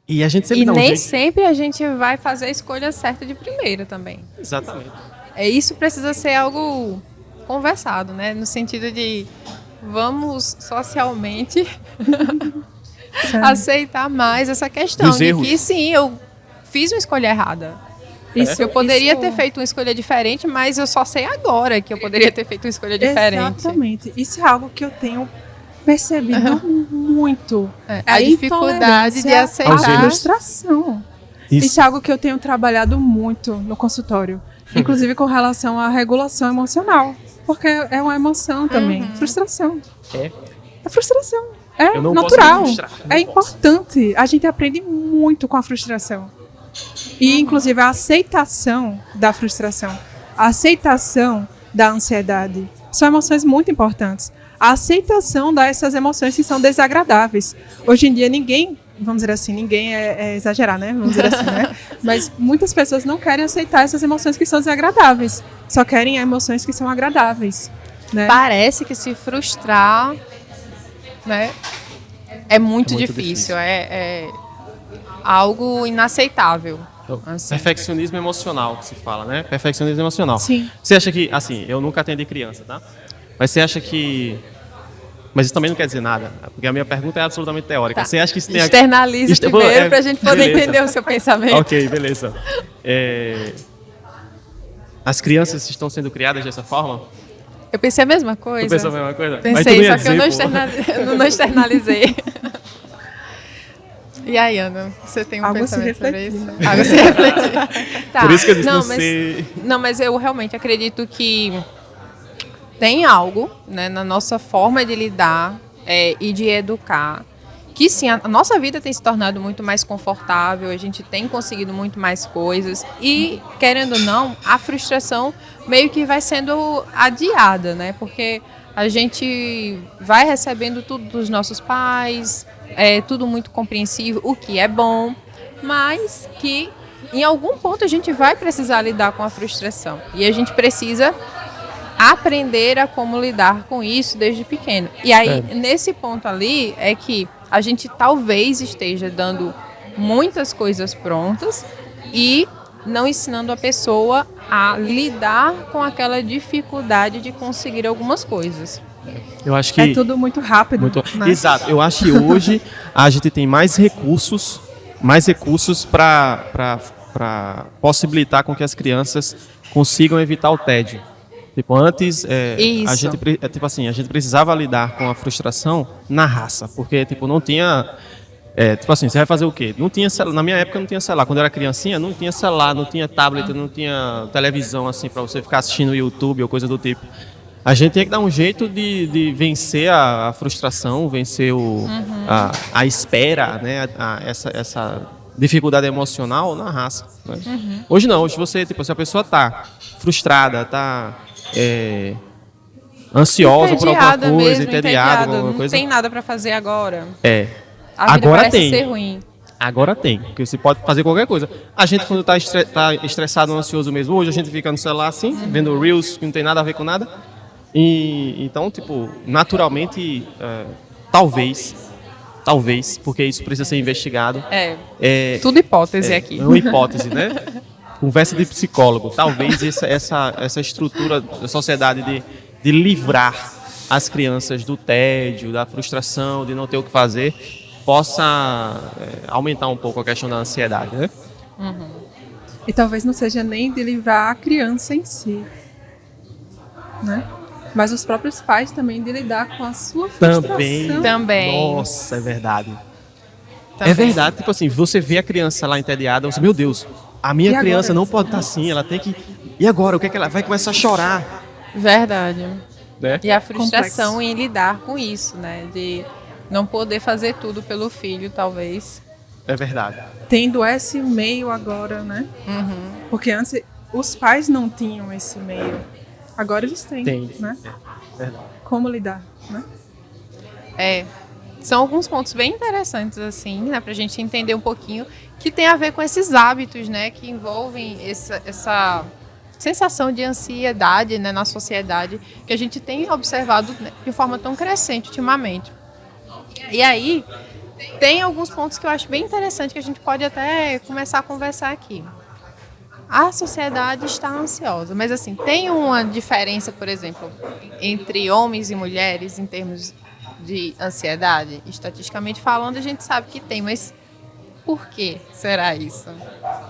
e a gente sempre dá um nem jeito. sempre a gente vai fazer a escolha certa de primeira também. Exatamente. Isso precisa ser algo conversado, né? No sentido de vamos socialmente aceitar mais essa questão Dos de erros. que sim, eu fiz uma escolha errada. Eu poderia ter feito uma escolha diferente, mas eu só sei agora que eu poderia ter feito uma escolha diferente. Exatamente. Isso é algo que eu tenho percebido muito. A dificuldade de intolerância aceitar. a frustração. Isso é algo que eu tenho trabalhado muito no consultório. Inclusive com relação à regulação emocional. Porque é uma emoção também. Frustração. É frustração. É Eu não natural. posso me frustrar, não É posso. importante. A gente aprende muito com a frustração. E, inclusive, a aceitação da frustração. A aceitação da ansiedade. São emoções muito importantes. A aceitação dessas emoções que são desagradáveis. Hoje em dia, ninguém, vamos dizer assim, ninguém é exagerar, né? Vamos dizer assim, né? Mas muitas pessoas não querem aceitar essas emoções que são desagradáveis. Só querem emoções que são agradáveis. Né? Parece que se frustrar, né, é muito difícil. É algo inaceitável. Assim. Perfeccionismo emocional, que se fala, né? Perfeccionismo emocional. Sim. Você acha que, assim, eu nunca atendi criança, tá? Mas você acha que... Mas isso também não quer dizer nada, porque a minha pergunta é absolutamente teórica. Tá. Você acha que isso tem... Externalize primeiro pra gente poder beleza. entender o seu pensamento. Ok, beleza. As crianças estão sendo criadas dessa forma? Eu pensei a mesma coisa. Tu pensou a mesma coisa? Mas tu Pensei, ia só que eu dizer, não externalizei. E aí, Ana, você tem um Algo se pensamento sobre refletir, isso? né? Algo se refletir. Tá. Por isso que eu disse, não mas, sei. Não, mas eu realmente acredito que tem algo, né, na nossa forma de lidar e de educar, que sim, a nossa vida tem se tornado muito mais confortável, a gente tem conseguido muito mais coisas e, querendo ou não, a frustração meio que vai sendo adiada, né? Porque a gente vai recebendo tudo dos nossos pais, tudo muito compreensível, o que é bom, mas que em algum ponto a gente vai precisar lidar com a frustração e a gente precisa aprender a como lidar com isso desde pequeno. E aí, nesse ponto ali, é que a gente talvez esteja dando muitas coisas prontas e não ensinando a pessoa a lidar com aquela dificuldade de conseguir algumas coisas. Eu acho que... É tudo muito rápido. Né? Exato. Eu acho que hoje a gente tem mais recursos para possibilitar com que as crianças consigam evitar o tédio. Tipo, antes, a gente precisava lidar com a frustração na raça, porque tipo, não tinha... tipo assim, você vai fazer o quê? Não tinha celular. Na minha época não tinha celular. Quando eu era criancinha, não tinha celular, não tinha tablet, não tinha televisão assim para você ficar assistindo YouTube ou coisa do tipo. A gente tinha que dar um jeito de vencer a frustração, vencer a espera, né? Essa dificuldade emocional na raça. Né? Hoje não, hoje você, tipo, se a pessoa tá frustrada, tá ansiosa por alguma coisa, entediada, alguma coisa. Não tem nada para fazer agora. A vida Agora parece tem. ser ruim. Agora tem, porque você pode fazer qualquer coisa. A gente, quando tá estressado, ansioso mesmo, hoje a gente fica no celular assim, vendo Reels, que não tem nada a ver com nada. E então, tipo, naturalmente, talvez, porque isso precisa ser investigado. Tudo hipótese aqui. É uma hipótese, né? Conversa de psicólogo. Talvez essa estrutura da sociedade de livrar as crianças do tédio, da frustração, de não ter o que fazer, possa aumentar um pouco a questão da ansiedade, né? E talvez não seja nem de livrar a criança em si, né? Mas os próprios pais também de lidar com a sua frustração. Também. Nossa, é verdade. Também. É verdade, tipo assim, você vê a criança lá entediada, você, meu Deus, a minha criança não pode estar assim, ela tem que E agora, o que é que ela vai começar a chorar? Verdade. Né? E a frustração Complexo. em lidar com isso, né? De não poder fazer tudo pelo filho, talvez. É verdade. Tendo esse meio agora, né? Porque antes os pais não tinham esse meio. Agora eles têm, Tem. né? Verdade. Como lidar, né? São alguns pontos bem interessantes, assim, né? Pra gente entender um pouquinho, que tem a ver com esses hábitos, né? Que envolvem essa sensação de ansiedade, né, na sociedade, que a gente tem observado, né, de forma tão crescente ultimamente. E aí, tem alguns pontos que eu acho bem interessante que a gente pode até começar a conversar aqui. A sociedade está ansiosa, mas assim, tem uma diferença, por exemplo, entre homens e mulheres em termos de ansiedade? Estatisticamente falando, a gente sabe que tem, mas por que será isso?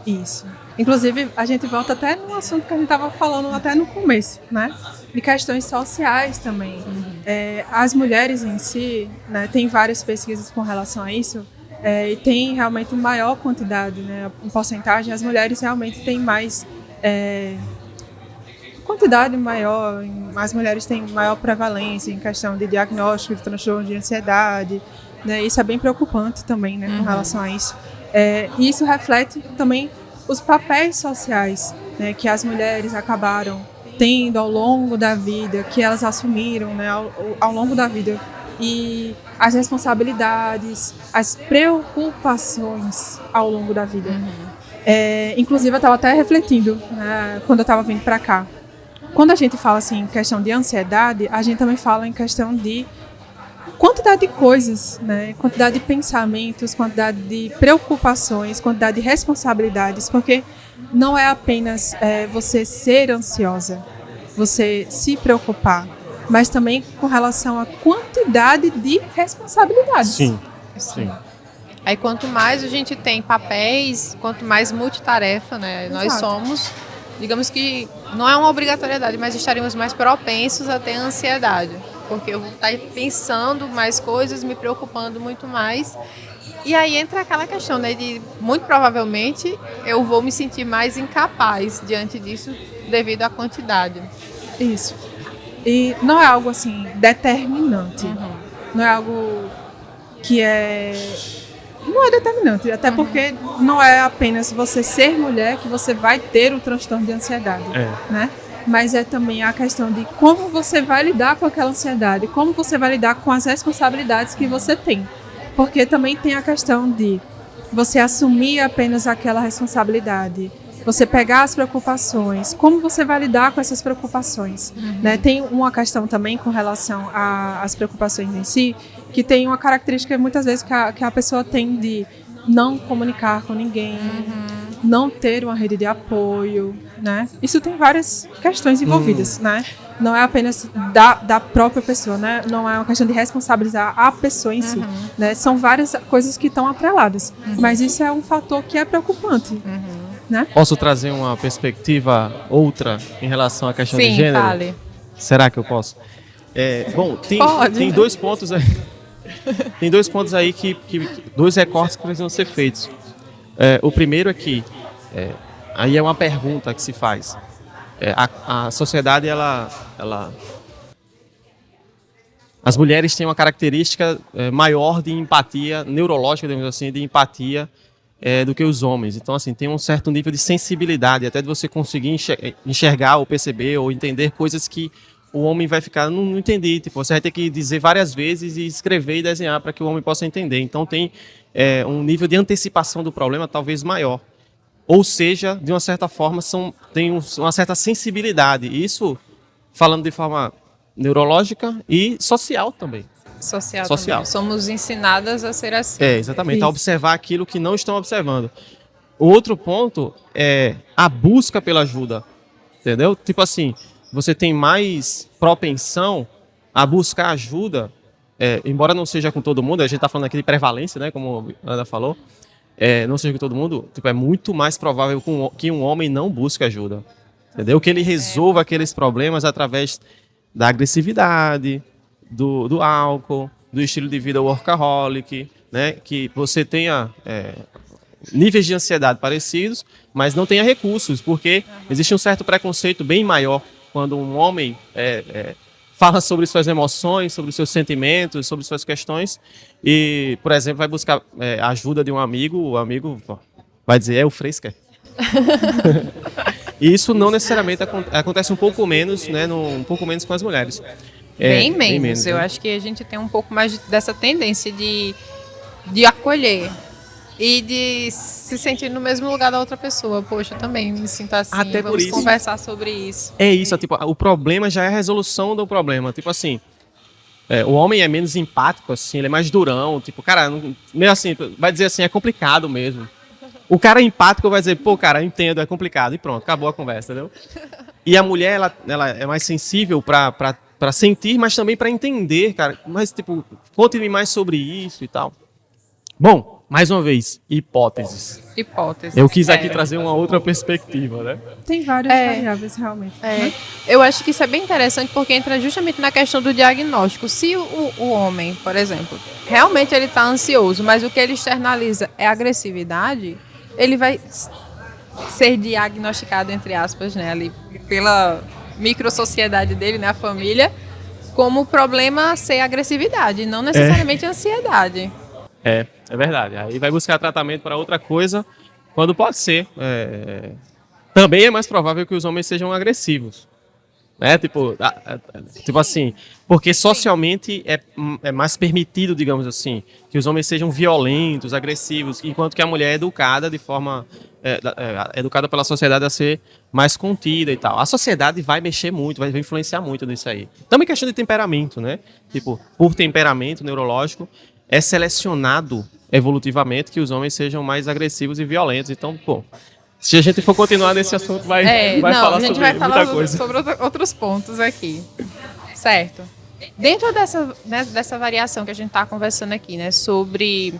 Isso. Inclusive, a gente volta até no assunto que a gente estava falando até no começo, né? De questões sociais também. As mulheres em si, né, tem várias pesquisas com relação a isso, e tem realmente maior quantidade, né? Em porcentagem, as mulheres realmente têm mais quantidade maior, as mulheres têm maior prevalência em questão de diagnóstico de transtorno de ansiedade, né? Isso é bem preocupante também, né, com relação a isso. E isso reflete também os papéis sociais, né, que as mulheres acabaram tendo ao longo da vida, que elas assumiram, né, ao longo da vida. E as responsabilidades, as preocupações ao longo da vida. Inclusive, eu estava até refletindo, né, quando eu estava vindo para cá. Quando a gente fala assim, em questão de ansiedade, a gente também fala em questão de quantidade de coisas, né? Quantidade de pensamentos, quantidade de preocupações, quantidade de responsabilidades, porque não é apenas você ser ansiosa, você se preocupar, mas também com relação à quantidade de responsabilidades. Sim. Aí quanto mais a gente tem papéis, quanto mais multitarefa, né, nós Exato. somos, digamos que não é uma obrigatoriedade, mas estaremos mais propensos a ter ansiedade. Porque eu vou estar pensando mais coisas, me preocupando muito mais. E aí entra aquela questão, né, de muito provavelmente eu vou me sentir mais incapaz diante disso devido à quantidade. Isso. E não é algo assim determinante. Não é algo que não é determinante, até porque não é apenas você ser mulher que você vai ter o transtorno de ansiedade, né? Mas é também a questão de como você vai lidar com aquela ansiedade, como você vai lidar com as responsabilidades que você tem. Porque também tem a questão de você assumir apenas aquela responsabilidade, você pegar as preocupações, como você vai lidar com essas preocupações. Né? Tem uma questão também com relação às preocupações em si, que tem uma característica muitas vezes que a pessoa tem de não comunicar com ninguém, não ter uma rede de apoio, né? Isso tem várias questões envolvidas, né? Não é apenas da própria pessoa, né? Não é uma questão de responsabilizar a pessoa em si, né? São várias coisas que estão atreladas, mas isso é um fator que é preocupante, né? Posso trazer uma perspectiva outra em relação à questão de Sim, gênero? fale. Será que eu posso? Bom, tem dois pontos aí. Tem dois pontos aí dois recortes que precisam ser feitos. O primeiro é que aí é uma pergunta que se faz. A sociedade, as mulheres têm uma característica maior de empatia, neurológica, digamos assim, de empatia do que os homens. Então, assim, tem um certo nível de sensibilidade, até de você conseguir enxergar ou perceber ou entender coisas que o homem vai ficar, não entendi. Tipo, você vai ter que dizer várias vezes e escrever e desenhar para que o homem possa entender. Então, tem um nível de antecipação do problema talvez maior. Ou seja, de uma certa forma, tem uma certa sensibilidade. Isso falando de forma neurológica e social também. Social. Social. Também. Somos ensinadas a ser assim. Exatamente, Isso. a observar aquilo que não estão observando. O outro ponto é a busca pela ajuda, entendeu? Tipo assim, você tem mais propensão a buscar ajuda, embora não seja com todo mundo, a gente está falando aqui de prevalência, né, como a Ana falou, não seja com todo mundo, tipo, é muito mais provável que um homem não busque ajuda, entendeu? Que ele resolva aqueles problemas através da agressividade, do álcool, do estilo de vida workaholic, né? Que você tenha níveis de ansiedade parecidos, mas não tenha recursos, porque existe um certo preconceito bem maior quando um homem fala sobre suas emoções, sobre seus sentimentos, sobre suas questões e, por exemplo, vai buscar a ajuda de um amigo, o amigo vai dizer, é o fresca. E isso não necessariamente acontece um pouco menos, né, um pouco menos com as mulheres. Bem menos. Eu né? acho que a gente tem um pouco mais dessa tendência de acolher e de se sentir no mesmo lugar da outra pessoa. Poxa, eu também me sinto assim, Até por vamos isso. conversar sobre isso. É isso, tipo, o problema já é a resolução do problema. Tipo assim, o homem é menos empático, assim, ele é mais durão. Tipo, cara, meio assim, vai dizer assim, é complicado mesmo. O cara empático vai dizer, pô, cara, entendo, é complicado. E pronto, acabou a conversa, entendeu? E a mulher, ela é mais sensível pra sentir, mas também pra entender, cara. Mas, tipo, conte-me mais sobre isso e tal. Bom, mais uma vez, hipóteses. Hipótese. Eu quis aqui trazer uma outra perspectiva, né? Tem várias variáveis, realmente. Né? Eu acho que isso é bem interessante porque entra justamente na questão do diagnóstico. Se o homem, por exemplo, realmente ele está ansioso, mas o que ele externaliza é agressividade, ele vai ser diagnosticado, entre aspas, né, ali pela microsociedade dele, né, a família, como problema ser agressividade, não necessariamente ansiedade. É verdade. Aí vai buscar tratamento para outra coisa, quando pode ser. Também é mais provável que os homens sejam agressivos. Né? Tipo assim, porque socialmente é mais permitido, digamos assim, que os homens sejam violentos, agressivos, enquanto que a mulher é educada de forma educada pela sociedade a ser mais contida e tal. A sociedade vai mexer muito, vai influenciar muito nisso aí. Também questão de temperamento, né? Tipo, por temperamento neurológico, é selecionado evolutivamente que os homens sejam mais agressivos e violentos. Então, pô, se a gente for continuar nesse assunto, vai falar sobre muita coisa. Sobre outros pontos aqui. Certo. Dentro dessa variação que a gente está conversando aqui, né, sobre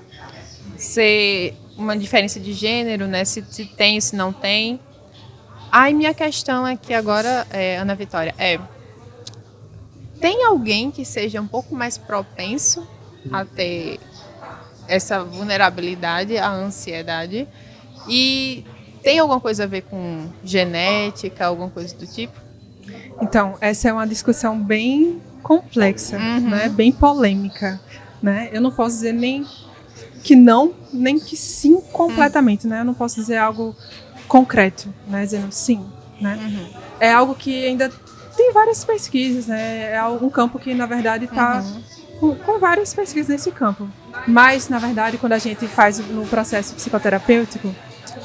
ser uma diferença de gênero, né, se tem, se não tem. Aí minha questão aqui agora, Ana Vitória, tem alguém que seja um pouco mais propenso a ter essa vulnerabilidade, a ansiedade, e tem alguma coisa a ver com genética, alguma coisa do tipo? Então, essa é uma discussão bem complexa, né? Bem polêmica, né? Eu não posso dizer nem que não, nem que sim completamente, né? Eu não posso dizer algo concreto, né? Dizendo sim, né? É algo que ainda tem várias pesquisas, né? É um campo que, na verdade, está com várias pesquisas nesse campo. Mas, na verdade, quando a gente faz no processo psicoterapêutico,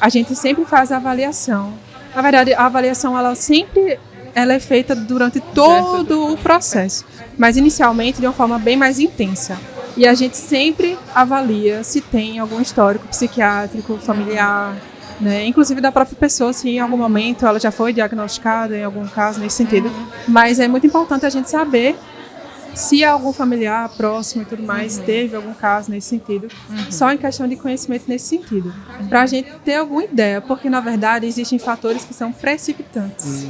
a gente sempre faz a avaliação. Na verdade, a avaliação, ela é feita durante todo o processo, mas inicialmente de uma forma bem mais intensa. E a gente sempre avalia se tem algum histórico psiquiátrico, familiar, né? Inclusive da própria pessoa, se em algum momento ela já foi diagnosticada em algum caso nesse sentido. Mas é muito importante a gente saber se algum familiar próximo e tudo mais teve algum caso nesse sentido, só em questão de conhecimento nesse sentido, para a gente ter alguma ideia, porque na verdade existem fatores que são precipitantes,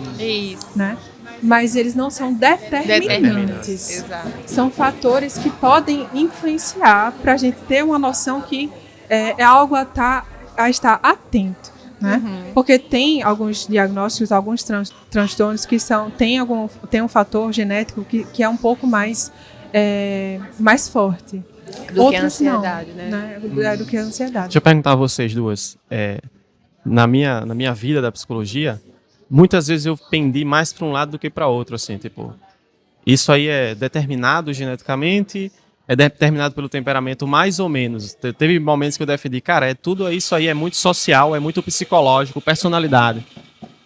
né? Mas eles não são determinantes. Exato. São fatores que podem influenciar para a gente ter uma noção que é algo a estar atento. Né? Porque tem alguns diagnósticos, alguns transtornos que tem um fator genético que é um pouco mais forte. Do que a ansiedade, não, né? Do que a ansiedade. Deixa eu perguntar a vocês duas. Na minha vida da psicologia, muitas vezes eu pendi mais para um lado do que para outro, assim, tipo, isso aí é determinado geneticamente, é determinado pelo temperamento mais ou menos. Teve momentos que eu defendi, cara, tudo isso aí é muito social, é muito psicológico, personalidade.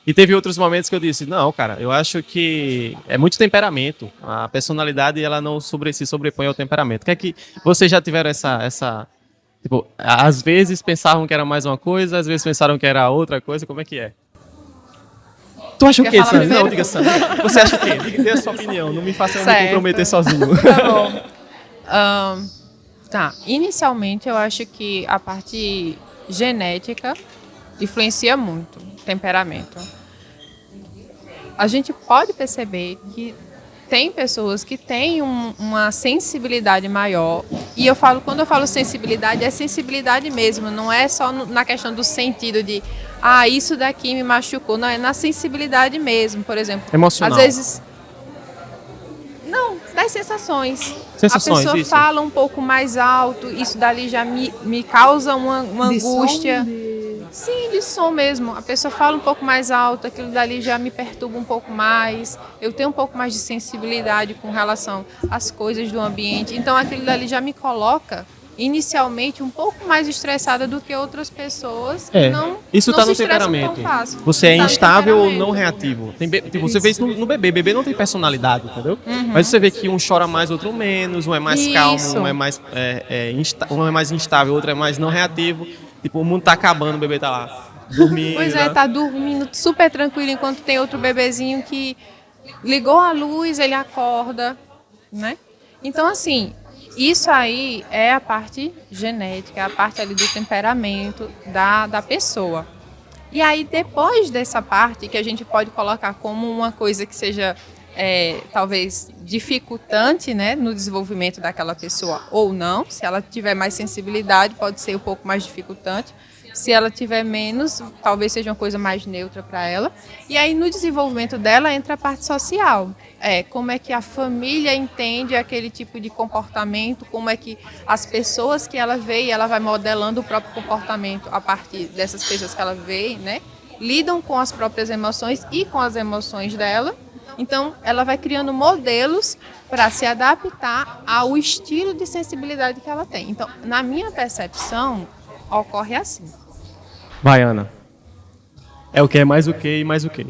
E teve outros momentos que eu disse, não, cara, eu acho que é muito temperamento. A personalidade, ela não se sobrepõe ao temperamento. Que é que vocês já tiveram essa tipo, às vezes pensavam que era mais uma coisa, às vezes pensaram que era outra coisa, como é que é? Tu acha o quê, Sandra? Não, diga, Sandra. Você acha o quê? Dê a sua opinião, não me faça me comprometer sozinho. Tá bom. Inicialmente eu acho que a parte genética influencia muito o temperamento. A gente pode perceber que tem pessoas que têm uma sensibilidade maior. E quando eu falo sensibilidade, é sensibilidade mesmo, não é só na questão do sentido de isso daqui me machucou, não, é na sensibilidade mesmo, por exemplo. Emocional. Às vezes. Não, das sensações. Sensações, a pessoa isso. fala um pouco mais alto, isso dali já me causa uma angústia. Sim, de som mesmo. A pessoa fala um pouco mais alto, aquilo dali já me perturba um pouco mais. Eu tenho um pouco mais de sensibilidade com relação às coisas do ambiente. Então, aquilo dali já me coloca, inicialmente, um pouco mais estressada do que outras pessoas que isso não tá se no estressam temperamento. tão fácil. Você é Tá no instável ou temperamento. não reativo. Tipo, você vê isso no bebê. Bebê não tem personalidade, entendeu? Mas você vê que um chora mais, outro menos, um é mais calmo, um é mais, um é mais instável, outro é mais não reativo. Tipo, o mundo tá acabando, o bebê tá lá dormindo. Pois é, tá dormindo super tranquilo, enquanto tem outro bebezinho que ligou a luz, ele acorda, né? Então, assim, isso aí é a parte genética, é a parte ali do temperamento da pessoa. E aí, depois dessa parte, que a gente pode colocar como uma coisa que seja, talvez, dificultante, né, no desenvolvimento daquela pessoa ou não. Se ela tiver mais sensibilidade, pode ser um pouco mais dificultante. Se ela tiver menos, talvez seja uma coisa mais neutra para ela. E aí, no desenvolvimento dela, entra a parte social. Como é que a família entende aquele tipo de comportamento, como é que as pessoas que ela vê, e ela vai modelando o próprio comportamento a partir dessas pessoas que ela vê, né? Lidam com as próprias emoções e com as emoções dela. Então, ela vai criando modelos para se adaptar ao estilo de sensibilidade que ela tem. Então, na minha percepção, ocorre assim. Baiana. É o que é mais o que e mais o que.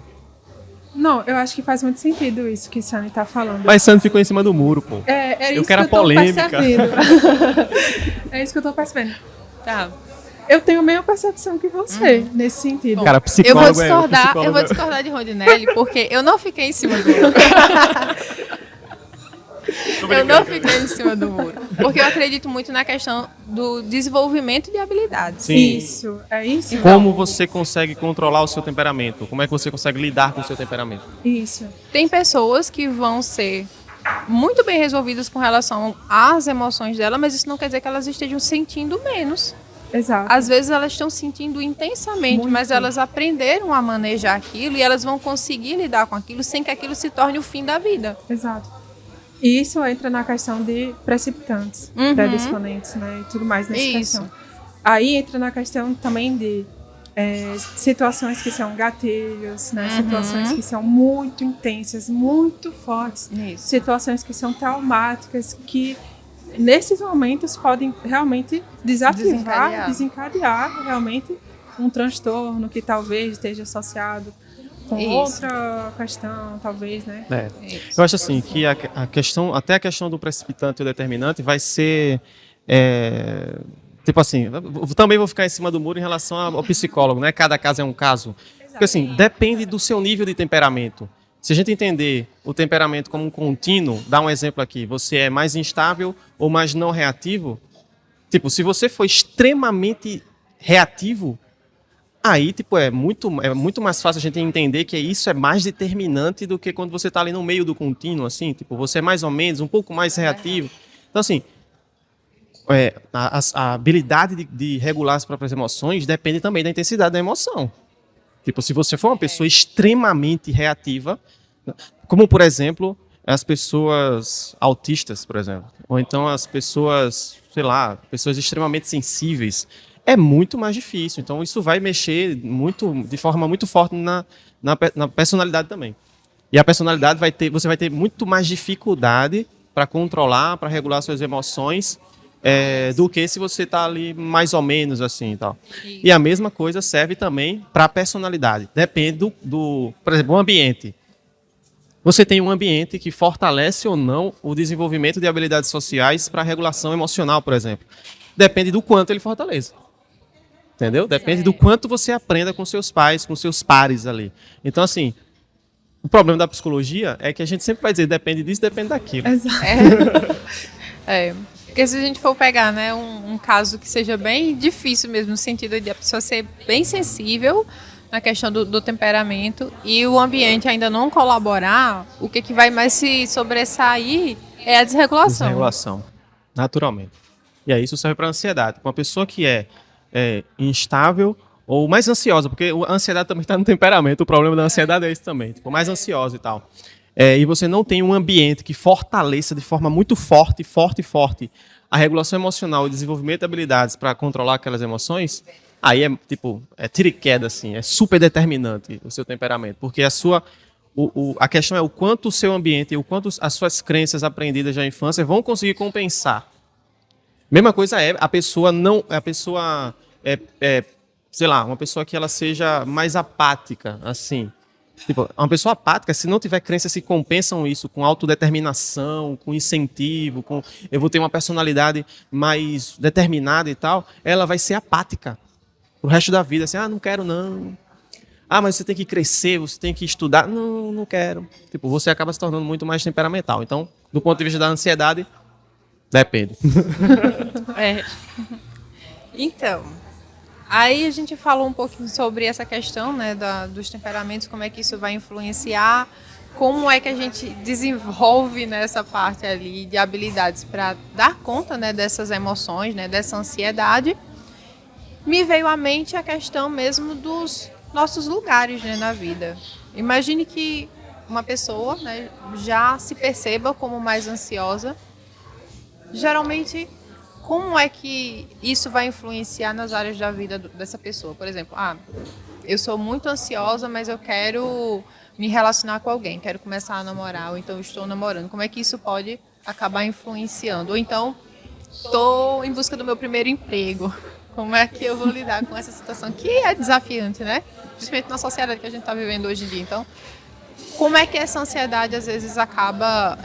Não, eu acho que faz muito sentido isso que Sani tá falando. Mas Sandro ficou em cima do muro, pô. É Eu isso quero que a polêmica. percebendo. É isso que eu tô percebendo. Tá. Eu tenho a mesma percepção que você, nesse sentido. Cara, Eu psicólogo vou discordar de Rondinelli, porque eu não fiquei em cima do muro. Eu não fiquei em cima do muro. Porque eu acredito muito na questão do desenvolvimento de habilidades. Sim. Isso, é isso? Como você consegue controlar o seu temperamento? Como é que você consegue lidar com o seu temperamento? Isso. Tem pessoas que vão ser muito bem resolvidas com relação às emoções dela, mas isso não quer dizer que elas estejam sentindo menos. Exato. Às vezes elas estão sentindo intensamente, Muito. mas elas aprenderam a manejar aquilo e elas vão conseguir lidar com aquilo sem que aquilo se torne o fim da vida. Exato. E isso entra na questão de precipitantes, predisponentes, né? E tudo mais nessa Isso. questão. Aí entra na questão também de situações que são gatilhos, né? Situações que são muito intensas, muito fortes. Isso. Situações que são traumáticas, que nesses momentos podem realmente desencadear realmente um transtorno que talvez esteja associado com Isso. outra questão, talvez, né? Isso. Eu acho assim que a questão, até a questão do precipitante e o determinante vai ser tipo assim, também vou ficar em cima do muro em relação ao psicólogo, né? Cada caso é um caso. Porque assim, depende do seu nível de temperamento. Se a gente entender o temperamento como um contínuo, dá um exemplo aqui, você é mais instável ou mais não reativo? Tipo, se você for extremamente reativo, aí, tipo, é muito mais fácil a gente entender que isso é mais determinante do que quando você está ali no meio do contínuo, assim, tipo, você é mais ou menos, um pouco mais reativo. Então, assim, a habilidade de regular as próprias emoções depende também da intensidade da emoção. Tipo, se você for uma pessoa extremamente reativa, como, por exemplo, as pessoas autistas, por exemplo, ou então as pessoas, sei lá, pessoas extremamente sensíveis, é muito mais difícil. Então, isso vai mexer de forma muito forte na personalidade também. E a personalidade você vai ter muito mais dificuldade para controlar, para regular suas emoções, do que se você está ali mais ou menos assim e tal. E a mesma coisa serve também para a personalidade. Depende por exemplo, o ambiente. Você tem um ambiente que fortalece ou não o desenvolvimento de habilidades sociais para a regulação emocional, por exemplo. Depende do quanto ele fortaleça. Entendeu? Depende do quanto você aprenda com seus pais, com seus pares ali. Então, assim, o problema da psicologia é que a gente sempre vai dizer depende disso, depende daquilo. Exato. Porque se a gente for pegar, né, um caso que seja bem difícil mesmo, no sentido de a pessoa ser bem sensível, na questão do temperamento e o ambiente ainda não colaborar, o que vai mais se sobressair é a desregulação. Desregulação, naturalmente. E aí isso serve para ansiedade. Uma pessoa que é instável ou mais ansiosa, porque a ansiedade também está no temperamento, o problema da ansiedade é esse também, tipo, mais ansiosa e tal. E você não tem um ambiente que fortaleça de forma muito forte a regulação emocional e desenvolvimento de habilidades para controlar aquelas emoções, aí é tiro e queda, assim, é super determinante o seu temperamento, porque a questão é o quanto o seu ambiente, o quanto as suas crenças aprendidas na infância vão conseguir compensar. Mesma coisa sei lá, uma pessoa que ela seja mais apática, assim. Tipo, uma pessoa apática, se não tiver crenças que compensam isso com autodeterminação, com incentivo, eu vou ter uma personalidade mais determinada e tal, ela vai ser apática pro resto da vida, assim, não quero não. Mas você tem que crescer, você tem que estudar. Não quero. Tipo, você acaba se tornando muito mais temperamental. Então, do ponto de vista da ansiedade, depende. Então, aí a gente falou um pouquinho sobre essa questão, né, dos temperamentos, como é que isso vai influenciar, como é que a gente desenvolve nessa parte ali de habilidades para dar conta, né, dessas emoções, né, dessa ansiedade. Me veio à mente a questão mesmo dos nossos lugares, né, na vida. Imagine que uma pessoa, né, já se perceba como mais ansiosa. Geralmente, como é que isso vai influenciar nas áreas da vida dessa pessoa? Por exemplo, eu sou muito ansiosa, mas eu quero me relacionar com alguém, quero começar a namorar, ou então estou namorando. Como é que isso pode acabar influenciando? Ou então, estou em busca do meu primeiro emprego. Como é que eu vou lidar com essa situação que é desafiante, né? Principalmente na sociedade que a gente está vivendo hoje em dia. Então, como é que essa ansiedade às vezes acaba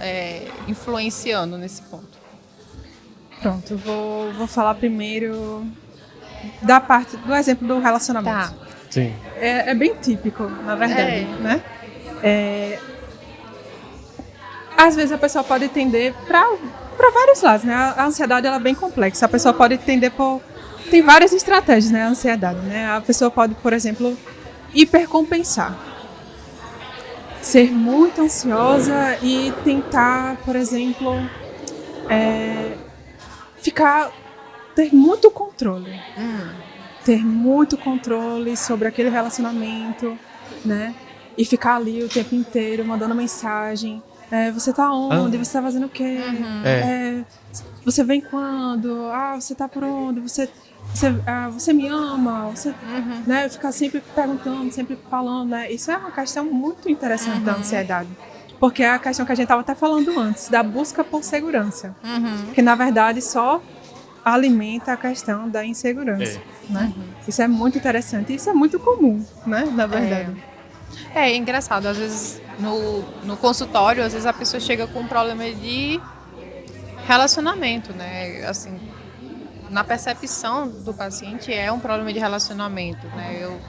influenciando nesse ponto? Pronto, vou falar primeiro da parte do exemplo do relacionamento. Tá. Sim. É bem típico, na verdade, né? Às vezes a pessoa pode tender para vários lados, né? A ansiedade ela é bem complexa. A pessoa pode tender tem várias estratégias, né? A ansiedade, né? A pessoa pode, por exemplo, hipercompensar. Ser muito ansiosa e tentar, por exemplo, ter muito controle. Ter muito controle sobre aquele relacionamento, né? E ficar ali o tempo inteiro mandando mensagem. Você tá onde? Você tá fazendo o quê? Você vem quando? Você tá por onde? Você me ama? Né? Ficar sempre perguntando, sempre falando, né? Isso é uma questão muito interessante da ansiedade. Porque é a questão que a gente estava até falando antes, da busca por segurança. Que, na verdade, só alimenta a questão da insegurança. Né? Isso é muito interessante. Isso é muito comum, né? Na verdade. É engraçado. Às vezes, no consultório, às vezes a pessoa chega com um problema de relacionamento, né? Assim, na percepção do paciente, é um problema de relacionamento, né? Eu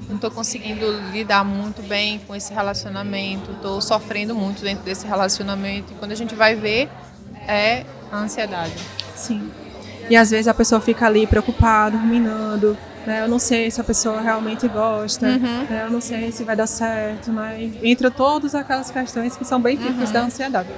não estou conseguindo lidar muito bem com esse relacionamento, estou sofrendo muito dentro desse relacionamento. E quando a gente vai ver, é a ansiedade. Sim. E às vezes a pessoa fica ali preocupada, ruminando, né? Eu não sei se a pessoa realmente gosta, né? Eu não sei se vai dar certo, né? Entre todas aquelas questões que são bem típicas da ansiedade.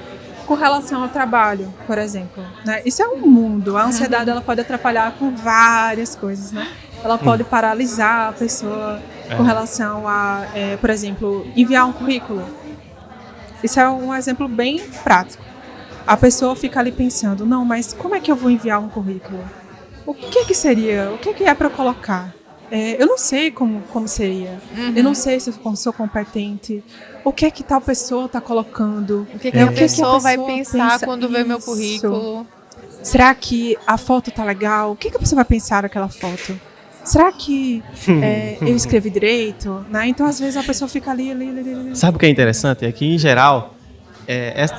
Com relação ao trabalho, por exemplo, né? Isso é um mundo. A ansiedade ela pode atrapalhar com várias coisas, né? Ela pode paralisar a pessoa com relação a, por exemplo, enviar um currículo. Isso é um exemplo bem prático. A pessoa fica ali pensando, não, mas como é que eu vou enviar um currículo? O que seria? O que é para eu colocar? Eu não sei como seria. Eu não sei se eu sou competente. O que é que tal pessoa está colocando? O que a pessoa vai pensar quando vê meu currículo? Será que a foto tá legal? O que a pessoa vai pensar naquela foto? Será que eu escrevi direito? Né? Então, às vezes, a pessoa fica ali. Sabe o que é interessante? É que, em geral,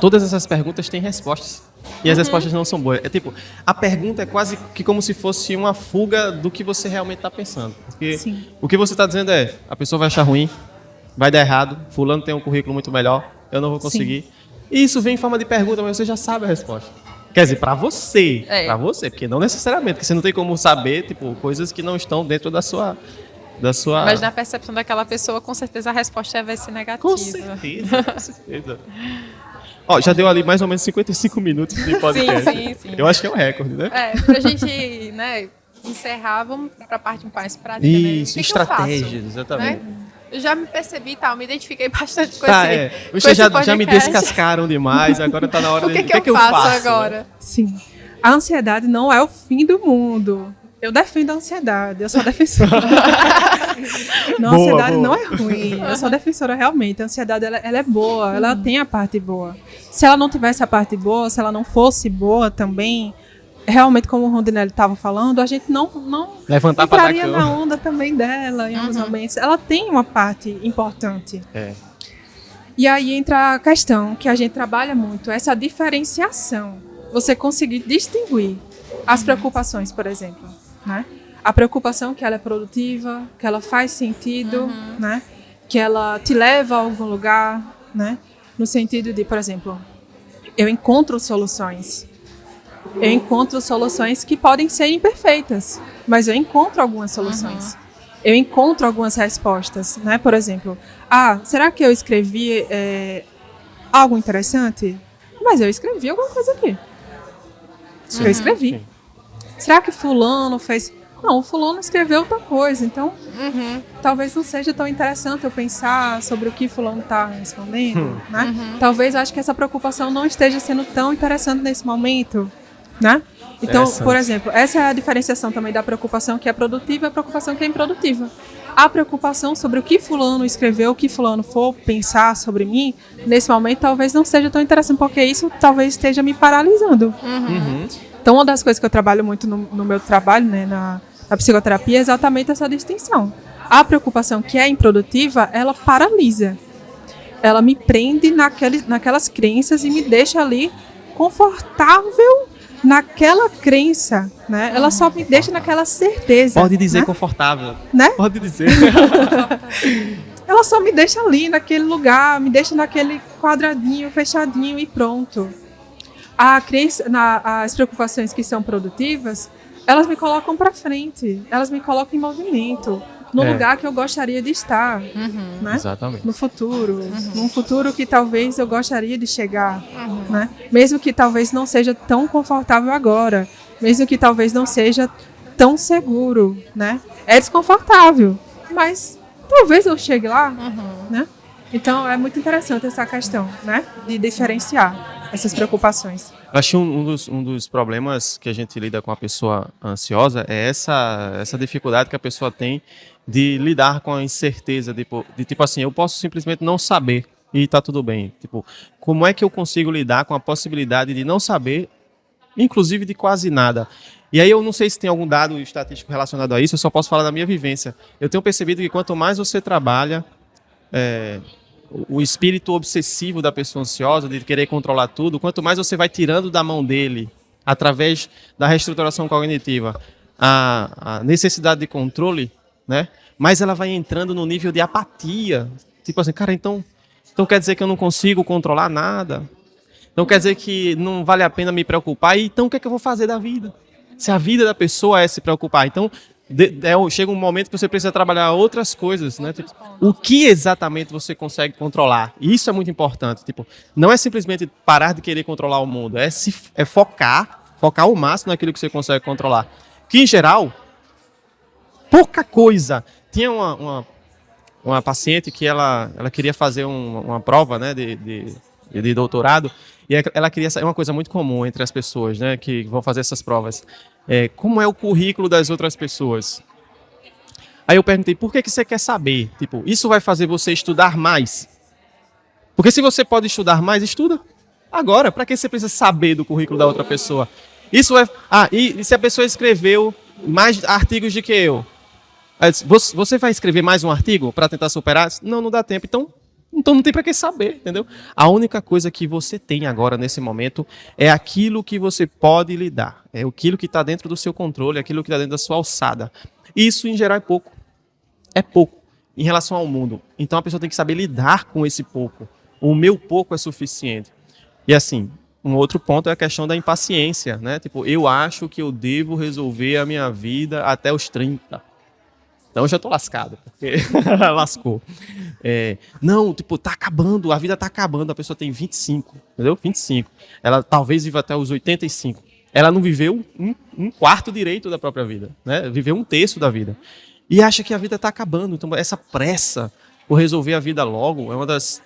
todas essas perguntas têm respostas. E as respostas não são boas. A pergunta é quase que como se fosse uma fuga do que você realmente está pensando. Porque o que você está dizendo a pessoa vai achar ruim, vai dar errado, fulano tem um currículo muito melhor, eu não vou conseguir. E isso vem em forma de pergunta, mas você já sabe a resposta. Quer dizer, para você, porque não necessariamente, porque você não tem como saber, coisas que não estão dentro da sua da sua... Mas na percepção daquela pessoa, com certeza a resposta vai ser negativa. Com certeza, com certeza. Ó, já deu ali mais ou menos 55 minutos de podcast. Sim. Eu acho que é o recorde, né? Pra gente, né, encerrar, vamos pra parte mais prática, Isso, né? estratégias, Né? exatamente. Eu já me percebi, me identifiquei bastante com Vocês já me podcast. descascaram demais, agora tá na hora de... O que eu faço agora? Né? Sim. A ansiedade não é o fim do mundo. Eu defendo a ansiedade, eu sou defensora. Não, a ansiedade não é ruim, eu sou defensora realmente. A ansiedade ela é boa, ela tem a parte boa. Se ela não tivesse a parte boa, se ela não fosse boa também, realmente, como o Rondinelli estava falando, a gente não levantar entraria na onda também dela em alguns momentos. Ela tem uma parte importante. E aí entra a questão que a gente trabalha muito, essa diferenciação. Você conseguir distinguir as preocupações, por exemplo, né? A preocupação que ela é produtiva, que ela faz sentido, né? Que ela te leva a algum lugar, né? No sentido de, por exemplo, eu encontro soluções. Eu encontro soluções que podem ser imperfeitas, mas eu encontro algumas soluções. Eu encontro algumas respostas, né? Por exemplo, será que eu escrevi algo interessante? Mas eu escrevi alguma coisa aqui. Eu escrevi. Sim. Será que fulano fez... Não, o fulano escreveu outra coisa, então talvez não seja tão interessante eu pensar sobre o que fulano está respondendo, né? Talvez acho que essa preocupação não esteja sendo tão interessante nesse momento, né? Então, por exemplo, essa é a diferenciação também da preocupação que é produtiva e a preocupação que é improdutiva. A preocupação sobre o que fulano escreveu, o que fulano for pensar sobre mim, nesse momento talvez não seja tão interessante, porque isso talvez esteja me paralisando. Então, uma das coisas que eu trabalho muito no meu trabalho, né, na psicoterapia, é exatamente essa distinção. A preocupação que é improdutiva, ela paralisa. Ela me prende naquelas crenças e me deixa ali confortável naquela crença, né? Ela só me deixa naquela certeza. Pode dizer, né? Confortável. Né? Pode dizer. Ela só me deixa ali naquele lugar, me deixa naquele quadradinho, fechadinho e pronto. As preocupações que são produtivas, elas me colocam para frente, elas me colocam em movimento, no lugar que eu gostaria de estar, né? Exatamente. No futuro, num futuro que talvez eu gostaria de chegar, né? Mesmo que talvez não seja tão confortável agora, mesmo que talvez não seja tão seguro, né? É desconfortável, mas talvez eu chegue lá, né? Então é muito interessante essa questão, né? De diferenciar essas preocupações. Eu acho que um dos problemas que a gente lida com a pessoa ansiosa é essa dificuldade que a pessoa tem de lidar com a incerteza, de tipo assim, eu posso simplesmente não saber e tá tudo bem. Tipo, como é que eu consigo lidar com a possibilidade de não saber, inclusive de quase nada? E aí eu não sei se tem algum dado estatístico relacionado a isso, eu só posso falar da minha vivência. Eu tenho percebido que quanto mais você trabalha, o espírito obsessivo da pessoa ansiosa, de querer controlar tudo, quanto mais você vai tirando da mão dele, através da reestruturação cognitiva, a necessidade de controle, né? Mas ela vai entrando no nível de apatia. Tipo assim, cara, então quer dizer que eu não consigo controlar nada? Então quer dizer que não vale a pena me preocupar? E então o que é que eu vou fazer da vida? Se a vida da pessoa é se preocupar, então chega um momento que você precisa trabalhar outras coisas, né? Tipo, o que exatamente você consegue controlar? Isso é muito importante. Tipo, não é simplesmente parar de querer controlar o mundo, é focar o máximo naquilo que você consegue controlar. Que em geral, pouca coisa. Tinha uma paciente que ela queria fazer uma prova, né, de doutorado, e ela queria saber uma coisa muito comum entre as pessoas, né, que vão fazer essas provas. Como é o currículo das outras pessoas? Aí eu perguntei, por que você quer saber? Tipo, isso vai fazer você estudar mais? Porque se você pode estudar mais, estuda agora. Para que você precisa saber do currículo da outra pessoa? Isso vai... e se a pessoa escreveu mais artigos do que eu? Aí eu disse, você vai escrever mais um artigo para tentar superar? Não dá tempo. Então não tem para que saber, entendeu? A única coisa que você tem agora, nesse momento, é aquilo que você pode lidar. É aquilo que está dentro do seu controle, aquilo que está dentro da sua alçada. Isso, em geral, é pouco. É pouco em relação ao mundo. Então a pessoa tem que saber lidar com esse pouco. O meu pouco é suficiente. E assim, um outro ponto é a questão da impaciência, né? Tipo, eu acho que eu devo resolver a minha vida até os 30. Então eu já tô lascado, porque lascou. Não, tipo, tá acabando, a vida tá acabando, a pessoa tem 25, entendeu? 25. Ela talvez viva até os 85. Ela não viveu um quarto direito da própria vida, né? Viveu um terço da vida. E acha que a vida tá acabando. Então essa pressa por resolver a vida logo é uma das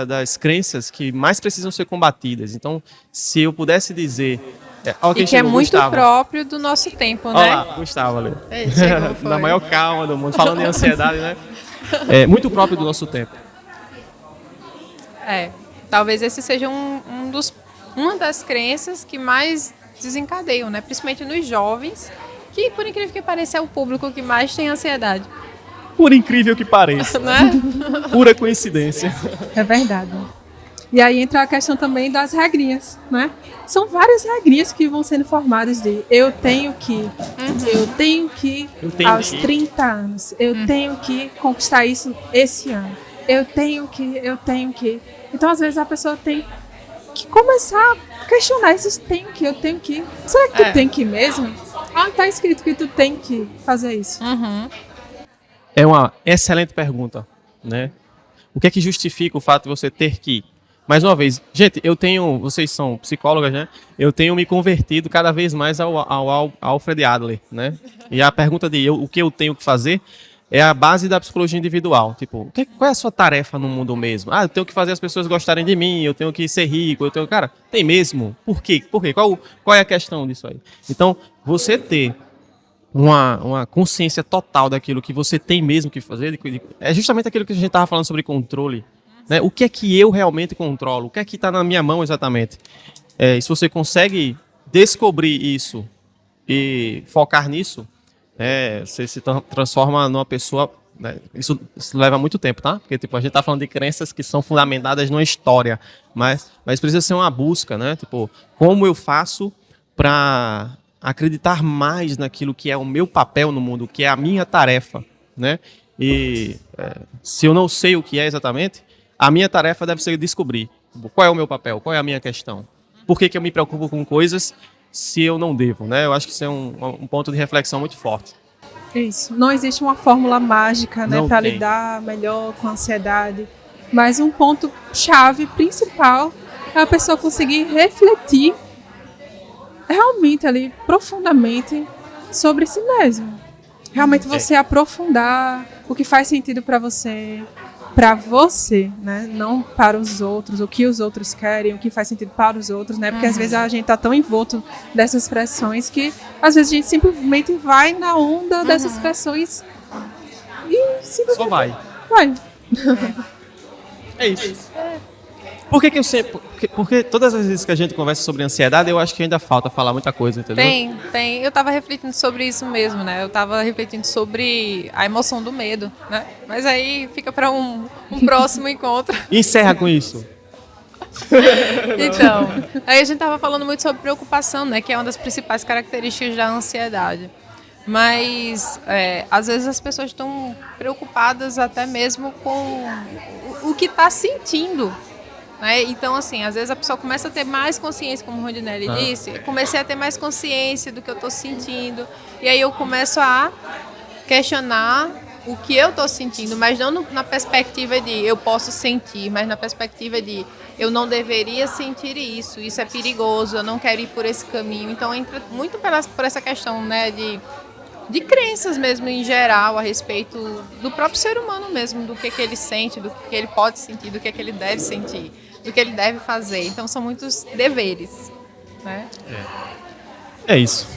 das crenças que mais precisam ser combatidas. Então, se eu pudesse dizer... E que chegou, é muito Gustavo. próprio do nosso tempo, né? Olha lá, Gustavo ali. Chegou, foi. Na maior calma do mundo, falando em ansiedade, né? É muito próprio do nosso tempo. Talvez esse seja uma das crenças que mais desencadeiam, né? Principalmente nos jovens, que, por incrível que pareça, é o público que mais tem ansiedade. Por incrível que pareça. Né? Pura coincidência. É verdade. E aí entra a questão também das regrinhas, né? São várias regrinhas que vão sendo formadas de eu tenho que aos 30 anos, eu tenho que conquistar isso esse ano, eu tenho que. Então, às vezes, a pessoa tem que começar a questionar esses eu tenho que. Será que tu tem que mesmo? Tá escrito que tu tem que fazer isso. É uma excelente pergunta, né? O que é que justifica o fato de você ter que? Mais uma vez, gente, vocês são psicólogas, né? Eu tenho me convertido cada vez mais ao Alfred Adler, né? E a pergunta de o que eu tenho que fazer é a base da psicologia individual. Tipo, qual é a sua tarefa no mundo mesmo? Eu tenho que fazer as pessoas gostarem de mim, eu tenho que ser rico, Cara, tem mesmo? Por quê? Qual é a questão disso aí? Então, você ter uma consciência total daquilo que você tem mesmo que fazer, é justamente aquilo que a gente estava falando sobre controle. Né? O que é que eu realmente controlo? O que é que está na minha mão exatamente? E se você consegue descobrir isso e focar nisso, você se transforma numa pessoa... Né? Isso leva muito tempo, tá? Porque tipo, a gente está falando de crenças que são fundamentadas numa história, mas precisa ser uma busca, né? Tipo, como eu faço para acreditar mais naquilo que é o meu papel no mundo, que é a minha tarefa, né? E se eu não sei o que é exatamente, a minha tarefa deve ser descobrir qual é o meu papel, qual é a minha questão. Por que eu me preocupo com coisas se eu não devo, né? Eu acho que isso é um ponto de reflexão muito forte. Isso. Não existe uma fórmula mágica, né, para lidar melhor com a ansiedade, mas um ponto chave principal é a pessoa conseguir refletir realmente ali profundamente sobre si mesmo. Realmente você aprofundar o que faz sentido para você, né? Não para os outros, o que os outros querem, o que faz sentido para os outros, né? Porque às vezes a gente tá tão envolto dessas pressões que às vezes a gente simplesmente vai na onda dessas pressões e simplesmente só vai. É isso. Por que eu sempre... Porque todas as vezes que a gente conversa sobre ansiedade, eu acho que ainda falta falar muita coisa, entendeu? Tem. Eu tava refletindo sobre isso mesmo, né? Eu tava refletindo sobre a emoção do medo, né? Mas aí fica para um próximo encontro. Encerra com isso. Então, aí a gente tava falando muito sobre preocupação, né? Que é uma das principais características da ansiedade. Mas, às vezes as pessoas estão preocupadas até mesmo com o que está sentindo. Então, assim, às vezes a pessoa começa a ter mais consciência, como o Rondinelli disse, comecei a ter mais consciência do que eu estou sentindo, e aí eu começo a questionar o que eu estou sentindo, mas não na perspectiva de eu posso sentir, mas na perspectiva de eu não deveria sentir isso é perigoso, eu não quero ir por esse caminho. Então, entra muito por essa questão, né, de crenças mesmo em geral a respeito do próprio ser humano mesmo, do que ele sente, do que ele pode sentir, do que ele deve sentir, do que ele deve fazer. Então são muitos deveres, né? É isso.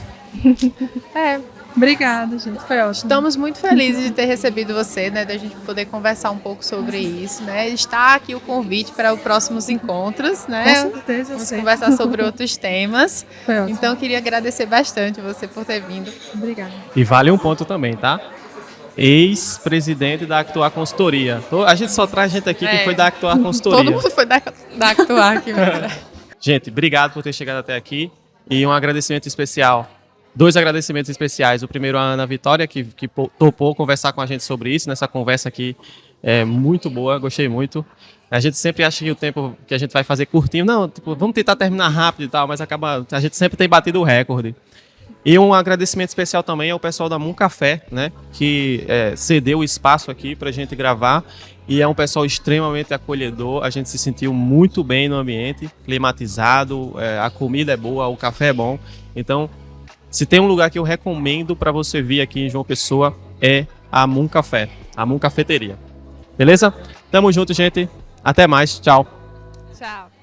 Obrigada, gente. Foi ótimo. Estamos muito felizes de ter recebido você, né? Da gente poder conversar um pouco sobre isso, né? Está aqui o convite para os próximos encontros, né? Com certeza. Vamos conversar sobre outros temas. Foi ótimo. Então, eu queria agradecer bastante você por ter vindo. Obrigada. E vale um ponto também, tá? Ex-presidente da Actuar Consultoria. A gente só traz gente aqui que foi da Actuar Consultoria. Todo mundo foi da Actuar aqui. Gente, obrigado por ter chegado até aqui. E um agradecimento especial. 2 agradecimentos especiais. O primeiro a Ana Vitória, que topou conversar com a gente sobre isso. Nessa conversa aqui é muito boa, gostei muito. A gente sempre acha que o tempo que a gente vai fazer curtinho, não, tipo, vamos tentar terminar rápido e tal, mas a gente sempre tem batido o recorde. E um agradecimento especial também ao pessoal da Moon Café, né, que cedeu o espaço aqui para a gente gravar. E é um pessoal extremamente acolhedor, a gente se sentiu muito bem no ambiente, climatizado, a comida é boa, o café é bom. Então, se tem um lugar que eu recomendo para você vir aqui em João Pessoa, é a Moon Café, a Moon Cafeteria. Beleza? Tamo junto, gente. Até mais. Tchau. Tchau.